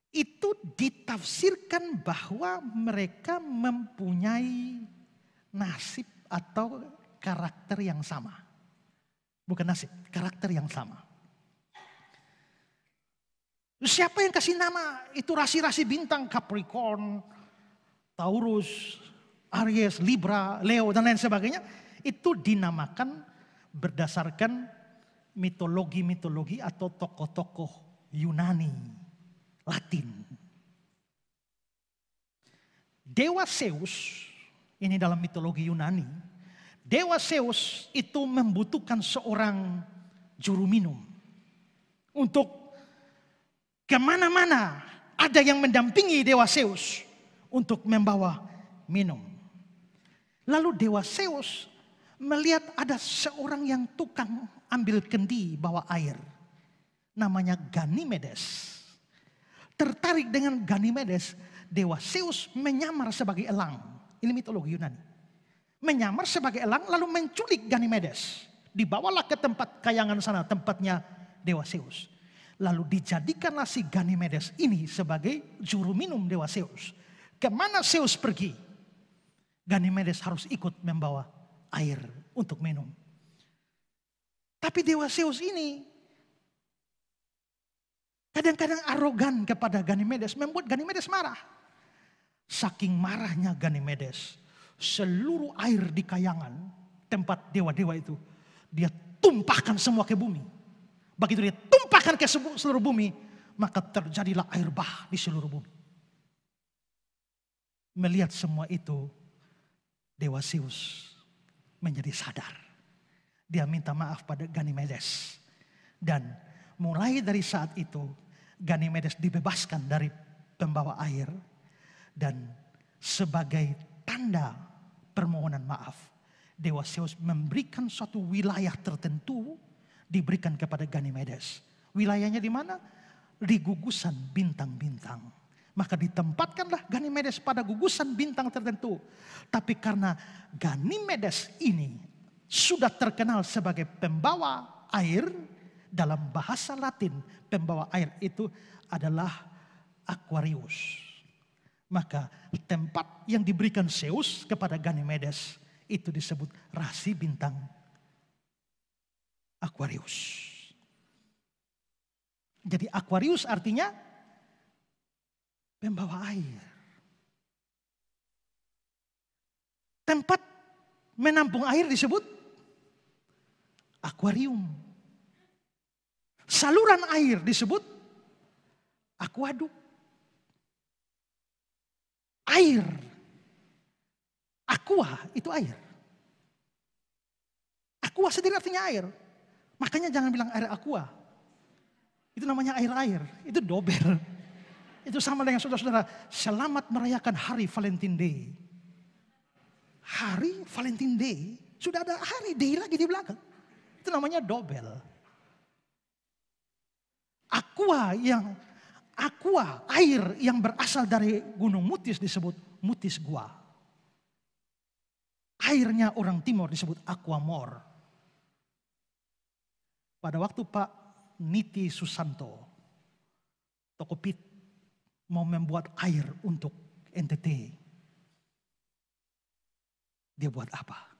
Itu ditafsirkan bahwa mereka mempunyai nasib atau karakter yang sama. Bukan nasib, karakter yang sama. Siapa yang kasih nama itu rasi-rasi bintang? Capricorn, Taurus, Aries, Libra, Leo, dan lain sebagainya. Itu dinamakan berdasarkan mitologi-mitologi atau tokoh-tokoh Yunani, Latin. Dewa Zeus Ini dalam mitologi Yunani. Dewa Zeus itu membutuhkan seorang juru minum. Untuk kemana-mana ada yang mendampingi Dewa Zeus untuk membawa minum. Lalu Dewa Zeus melihat ada seorang yang tukang ambil kendi bawa air. Namanya Ganymedes. Tertarik dengan Ganymedes, Dewa Zeus menyamar sebagai elang. Ini mitologi Yunani. Menyamar sebagai elang lalu menculik Ganymedes. Dibawalah ke tempat kayangan sana, tempatnya Dewa Zeus. Lalu dijadikanlah si Ganymedes ini sebagai juru minum Dewa Zeus. Kemana Zeus pergi, Ganymedes harus ikut membawa air untuk minum. Tapi Dewa Zeus ini kadang-kadang arogan kepada Ganymedes, membuat Ganymedes marah. Saking marahnya Ganymedes, seluruh air di kayangan tempat dewa-dewa itu dia tumpahkan semua ke bumi. Begitu dia tumpahkan ke seluruh bumi, maka terjadilah air bah di seluruh bumi. Melihat semua itu, Dewa Zeus menjadi sadar. Dia minta maaf pada Ganymedes. Dan mulai dari saat itu, Ganymedes dibebaskan dari pembawa air. Dan sebagai tanda permohonan maaf, Dewa Zeus memberikan suatu wilayah tertentu diberikan kepada Ganymedes. Wilayahnya di mana? Di gugusan bintang-bintang. Maka ditempatkanlah Ganymedes pada gugusan bintang tertentu. Tapi karena Ganymedes ini sudah terkenal sebagai pembawa air, dalam bahasa Latin pembawa air itu adalah Aquarius. Maka tempat yang diberikan Zeus kepada Ganymedes itu disebut rasi bintang Aquarius. Jadi Aquarius artinya pembawa air. Tempat menampung air disebut akuarium. Saluran air disebut aquaduk. Air. Aqua itu air. Aqua sendiri artinya air. Makanya jangan bilang air aqua. Itu namanya air-air. Itu dobel. Itu sama dengan saudara-saudara. Selamat merayakan hari Valentine Day. Hari Valentine Day. Sudah ada hari day lagi di belakang. Itu namanya dobel. Aqua, air yang berasal dari Gunung Mutis disebut Mutis Gua. Airnya orang timur disebut Aquamor. Pada waktu Pak Niti Susanto, Tokopit, mau membuat air untuk NTT. Dia buat apa?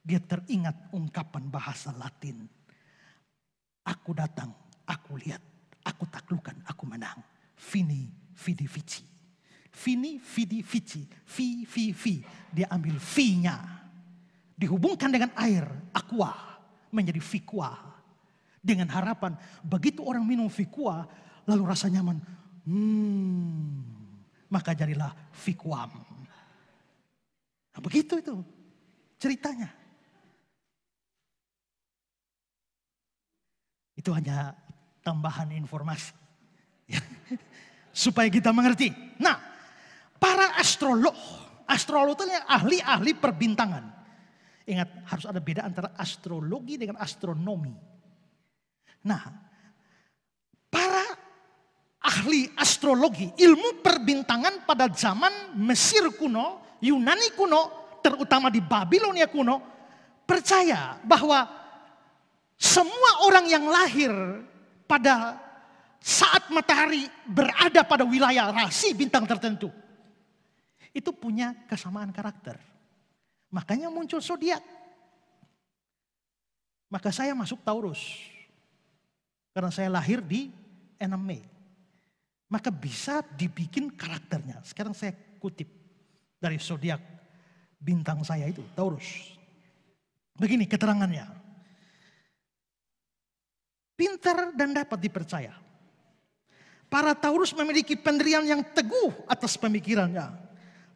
Dia teringat ungkapan bahasa Latin. Aku datang, aku lihat, aku taklukkan, aku menang. Vini, vidi, vici. Vini, vidi, vici. Vi. Dia ambil V-nya. Dihubungkan dengan air, aqua. Menjadi vikua. Dengan harapan, begitu orang minum vikua, lalu rasa nyaman. Maka jadilah vikuam. Nah, begitu itu ceritanya. Itu hanya tambahan informasi. Supaya kita mengerti. Nah, para astrolog itu ahli-ahli perbintangan. Ingat, harus ada beda antara astrologi dengan astronomi. Nah, para ahli astrologi, ilmu perbintangan pada zaman Mesir kuno, Yunani kuno, terutama di Babilonia kuno, percaya bahwa semua orang yang lahir pada saat matahari berada pada wilayah rasi bintang tertentu, itu punya kesamaan karakter. Makanya muncul zodiak. Maka saya masuk Taurus. Karena saya lahir di 6 Mei. Maka bisa dibikin karakternya. Sekarang saya kutip dari zodiak bintang saya itu, Taurus. Begini keterangannya. Pintar dan dapat dipercaya. Para Taurus memiliki pendirian yang teguh atas pemikirannya.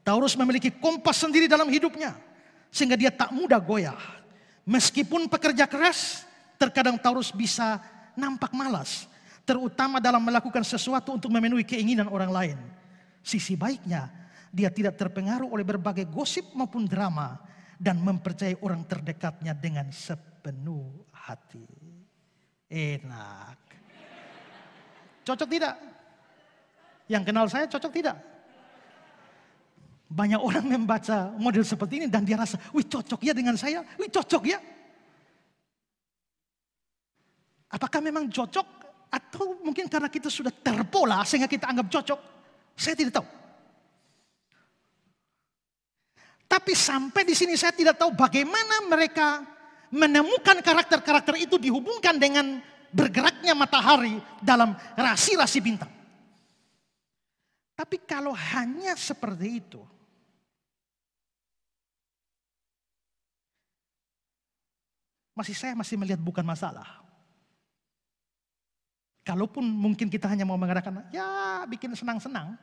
Taurus memiliki kompas sendiri dalam hidupnya, sehingga dia tak mudah goyah. Meskipun pekerja keras, terkadang Taurus bisa nampak malas, terutama dalam melakukan sesuatu untuk memenuhi keinginan orang lain. Sisi baiknya, dia tidak terpengaruh oleh berbagai gosip maupun drama, dan mempercayai orang terdekatnya dengan sepenuh hati. Enak. Cocok tidak? Yang kenal saya cocok tidak? Banyak orang membaca model seperti ini dan dia rasa, wih cocok ya dengan saya, wih cocok ya. Apakah memang cocok atau mungkin karena kita sudah terpola sehingga kita anggap cocok? Saya tidak tahu. Tapi sampai di sini saya tidak tahu bagaimana mereka menemukan karakter-karakter itu dihubungkan dengan bergeraknya matahari dalam rasi-rasi bintang. Tapi kalau hanya seperti itu, saya masih melihat bukan masalah. Kalaupun mungkin kita hanya mau mengadakan, ya bikin senang-senang.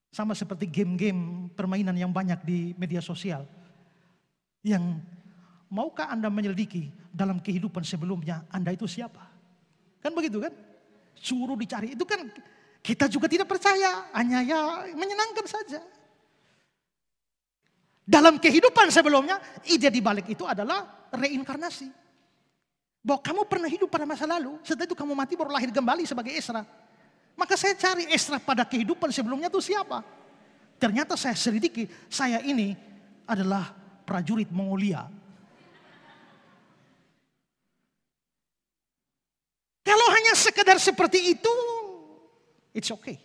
Sama seperti game-game permainan yang banyak di media sosial. Yang maukah Anda menyelidiki dalam kehidupan sebelumnya Anda itu siapa? Kan begitu kan? Suruh dicari, itu kan kita juga tidak percaya. Hanya ya menyenangkan saja. Dalam kehidupan sebelumnya, ide di balik itu adalah reinkarnasi. Bahwa kamu pernah hidup pada masa lalu, setelah itu kamu mati baru lahir kembali sebagai Ezra. Maka saya cari Ezra pada kehidupan sebelumnya itu siapa. Ternyata saya selidiki, saya ini adalah prajurit Mongolia. Kalau hanya sekedar seperti itu, it's okay.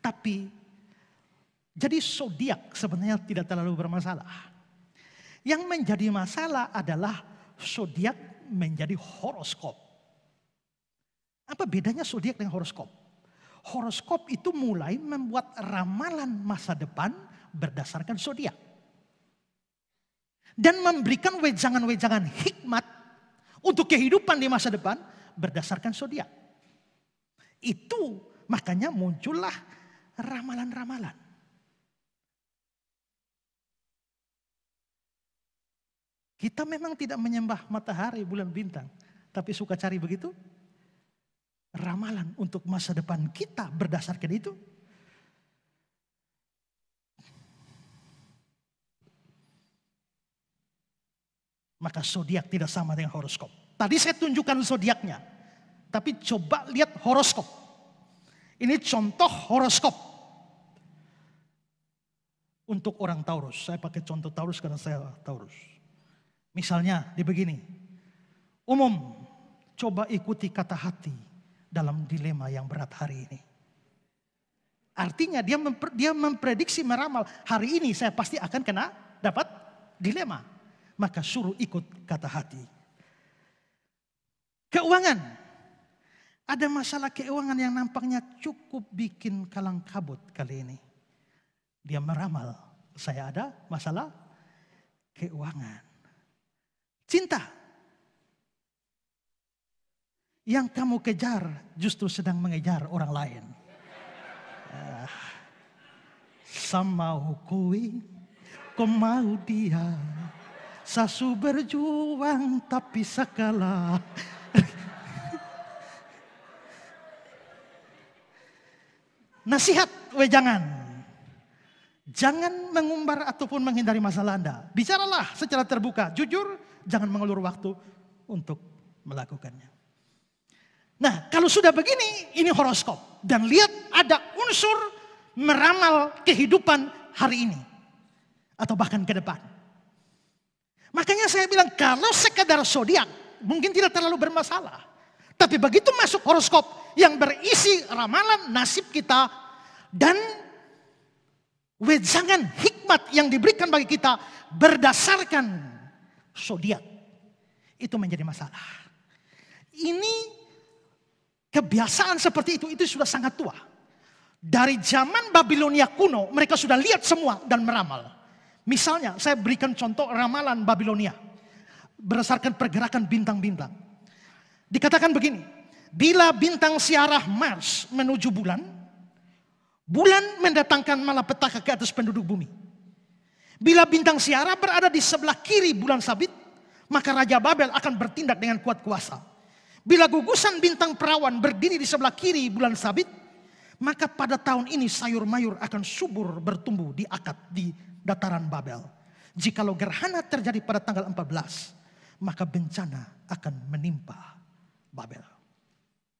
Tapi jadi zodiak sebenarnya tidak terlalu bermasalah. Yang menjadi masalah adalah zodiak menjadi horoskop. Apa bedanya zodiak dengan horoskop? Horoskop itu mulai membuat ramalan masa depan berdasarkan zodiak. Dan memberikan wejangan-wejangan hikmat untuk kehidupan di masa depan berdasarkan zodiak. Itu makanya muncullah ramalan-ramalan. Kita memang tidak menyembah matahari, bulan, bintang. Tapi suka cari begitu. Ramalan untuk masa depan kita berdasarkan itu. Maka zodiak tidak sama dengan horoskop. Tadi saya tunjukkan zodiaknya. Tapi coba lihat horoskop. Ini contoh horoskop. Untuk orang Taurus. Saya pakai contoh Taurus karena saya Taurus. Misalnya di begini, umum coba ikuti kata hati dalam dilema yang berat hari ini. Artinya dia memprediksi meramal, hari ini saya pasti akan kena dapat dilema. Maka suruh ikut kata hati. Keuangan, ada masalah keuangan yang nampaknya cukup bikin kalang kabut kali ini. Dia meramal, saya ada masalah keuangan. Cinta. Yang kamu kejar justru sedang mengejar orang lain. Sama hukui, kau mau dia. Sasu berjuang tapi sakala. Nasihat, wejangan. Jangan mengumbar ataupun menghindari masalah Anda. Bicaralah secara terbuka, jujur. Jangan mengulur waktu untuk melakukannya. Nah, kalau sudah begini, ini horoskop. Dan lihat ada unsur meramal kehidupan hari ini. Atau bahkan ke depan. Makanya saya bilang, kalau sekedar zodiak, mungkin tidak terlalu bermasalah. Tapi begitu masuk horoskop yang berisi ramalan nasib kita. Dan wejangan hikmat yang diberikan bagi kita berdasarkan zodiak, itu menjadi masalah. Ini kebiasaan seperti itu sudah sangat tua. Dari zaman Babilonia kuno mereka sudah lihat semua dan meramal. Misalnya saya berikan contoh ramalan Babilonia berdasarkan pergerakan bintang-bintang. Dikatakan begini, bila bintang siarah Mars menuju bulan,
Bulan mendatangkan malapetaka ke atas penduduk bumi. Bila bintang siara berada di sebelah kiri bulan sabit, maka Raja Babel akan bertindak dengan kuat kuasa. Bila gugusan bintang perawan berdiri di sebelah kiri bulan sabit, maka pada tahun ini sayur mayur akan subur bertumbuh di akad di dataran Babel. Jikalau gerhana terjadi pada tanggal 14, maka bencana akan menimpa Babel.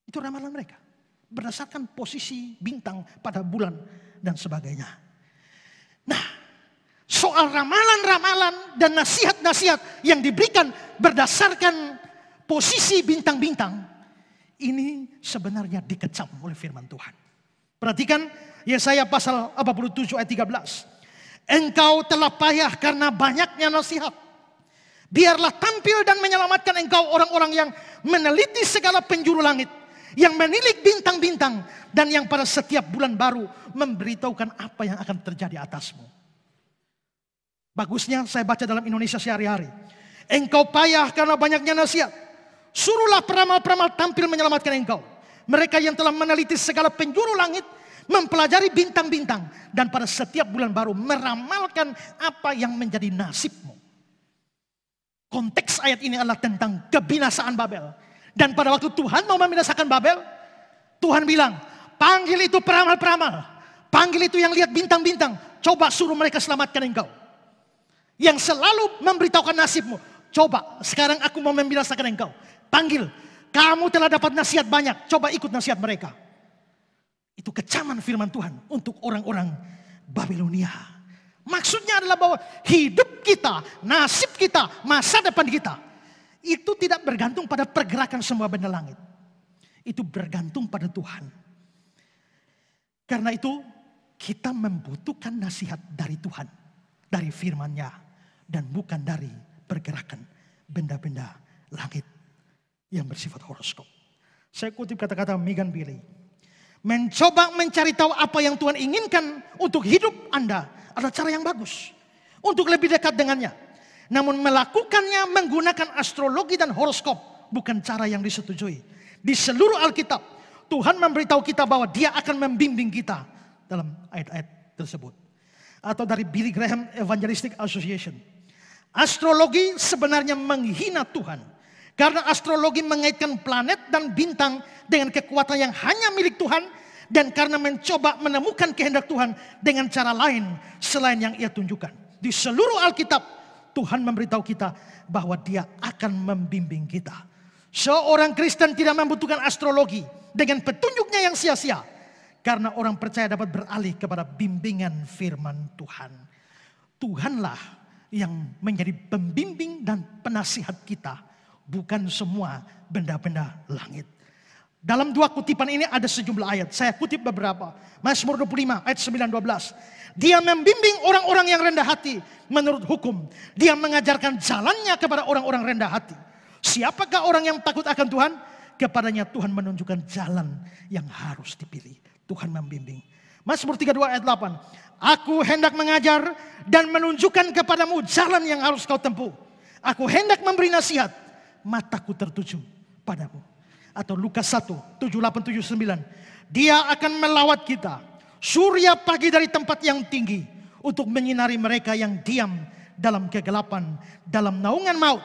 Itu ramalan mereka. Berdasarkan posisi bintang pada bulan dan sebagainya. Nah, soal ramalan-ramalan dan nasihat-nasihat yang diberikan berdasarkan posisi bintang-bintang, ini sebenarnya dikecam oleh firman Tuhan. Perhatikan Yesaya pasal 47 ayat 13. Engkau telah payah karena banyaknya nasihat. Biarlah tampil dan menyelamatkan engkau orang-orang yang meneliti segala penjuru langit, yang menilik bintang-bintang, dan yang pada setiap bulan baru memberitahukan apa yang akan terjadi atasmu. Bagusnya saya baca dalam Indonesia sehari-hari. Engkau payah karena banyaknya nasihat. Suruhlah peramal-peramal tampil menyelamatkan engkau. Mereka yang telah meneliti segala penjuru langit, mempelajari bintang-bintang, dan pada setiap bulan baru meramalkan apa yang menjadi nasibmu. Konteks ayat ini adalah tentang kebinasaan Babel. Dan pada waktu Tuhan mau membinasakan Babel, Tuhan bilang, panggil itu peramal-peramal. Panggil itu yang lihat bintang-bintang. Coba suruh mereka selamatkan engkau. Yang selalu memberitahukan nasibmu. Coba sekarang aku mau membinasakan engkau. Panggil, kamu telah dapat nasihat banyak. Coba ikut nasihat mereka. Itu kecaman firman Tuhan untuk orang-orang Babilonia. Maksudnya adalah bahwa hidup kita, nasib kita, masa depan kita, itu tidak bergantung pada pergerakan semua benda langit. Itu bergantung pada Tuhan. Karena itu kita membutuhkan nasihat dari Tuhan. Dari firman-Nya. Dan bukan dari pergerakan benda-benda langit yang bersifat horoskop. Saya kutip kata-kata Megan Billy. Mencoba mencari tahu apa yang Tuhan inginkan untuk hidup Anda adalah cara yang bagus. Untuk lebih dekat dengannya. Namun melakukannya menggunakan astrologi dan horoskop bukan cara yang disetujui. Di seluruh Alkitab Tuhan memberitahu kita bahwa Dia akan membimbing kita dalam ayat-ayat tersebut. Atau dari Billy Graham Evangelistic Association. Astrologi sebenarnya menghina Tuhan. Karena astrologi mengaitkan planet dan bintang dengan kekuatan yang hanya milik Tuhan. Dan karena mencoba menemukan kehendak Tuhan dengan cara lain selain yang Ia tunjukkan. Di seluruh Alkitab Tuhan memberitahu kita bahwa Dia akan membimbing kita. Seorang Kristen tidak membutuhkan astrologi dengan petunjuknya yang sia-sia. Karena orang percaya dapat beralih kepada bimbingan firman Tuhan. Tuhanlah yang menjadi pembimbing dan penasihat kita. Bukan semua benda-benda langit. Dalam dua kutipan ini ada sejumlah ayat. Saya kutip beberapa. Mazmur 25 ayat 9-12. Dia membimbing orang-orang yang rendah hati menurut hukum. Dia mengajarkan jalannya kepada orang-orang rendah hati. Siapakah orang yang takut akan Tuhan? Kepadanya Tuhan menunjukkan jalan yang harus dipilih. Tuhan membimbing. Mazmur 32 ayat 8. Aku hendak mengajar dan menunjukkan kepadamu jalan yang harus kau tempuh. Aku hendak memberi nasihat, mataku tertuju padamu. Atau Lukas 1, 7, 8, 7, 9. Dia akan melawat kita. Surya pagi dari tempat yang tinggi. Untuk menyinari mereka yang diam dalam kegelapan. Dalam naungan maut.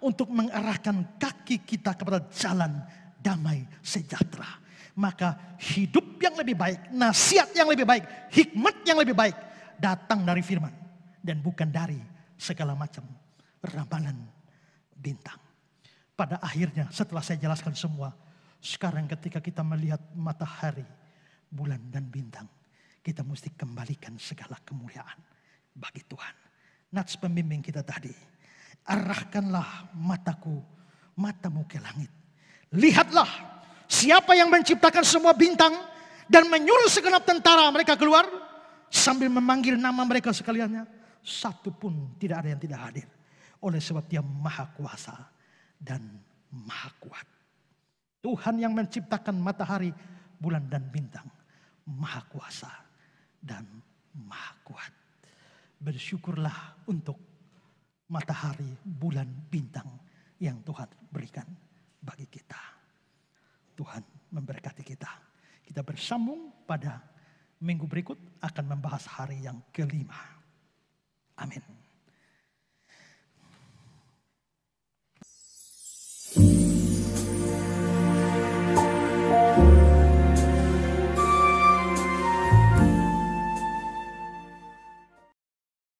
Untuk mengarahkan kaki kita kepada jalan damai sejahtera. Maka hidup yang lebih baik, nasihat yang lebih baik, hikmat yang lebih baik datang dari firman. Dan bukan dari segala macam ramalan bintang. Pada akhirnya setelah saya jelaskan semua, sekarang ketika kita melihat matahari, bulan dan bintang, kita mesti kembalikan segala kemuliaan bagi Tuhan. Nats pembimbing kita tadi, arahkanlah matamu ke langit. Lihatlah siapa yang menciptakan semua bintang dan menyuruh segenap tentara mereka keluar sambil memanggil nama mereka sekaliannya. Satu pun tidak ada yang tidak hadir. Oleh sebab Dia maha kuasa dan maha kuat. Tuhan yang menciptakan matahari, bulan dan bintang. Maha kuasa dan maha kuat. Bersyukurlah untuk matahari, bulan, bintang yang Tuhan berikan bagi kita. Tuhan memberkati kita. Kita bersambung pada Minggu berikut akan membahas hari yang kelima.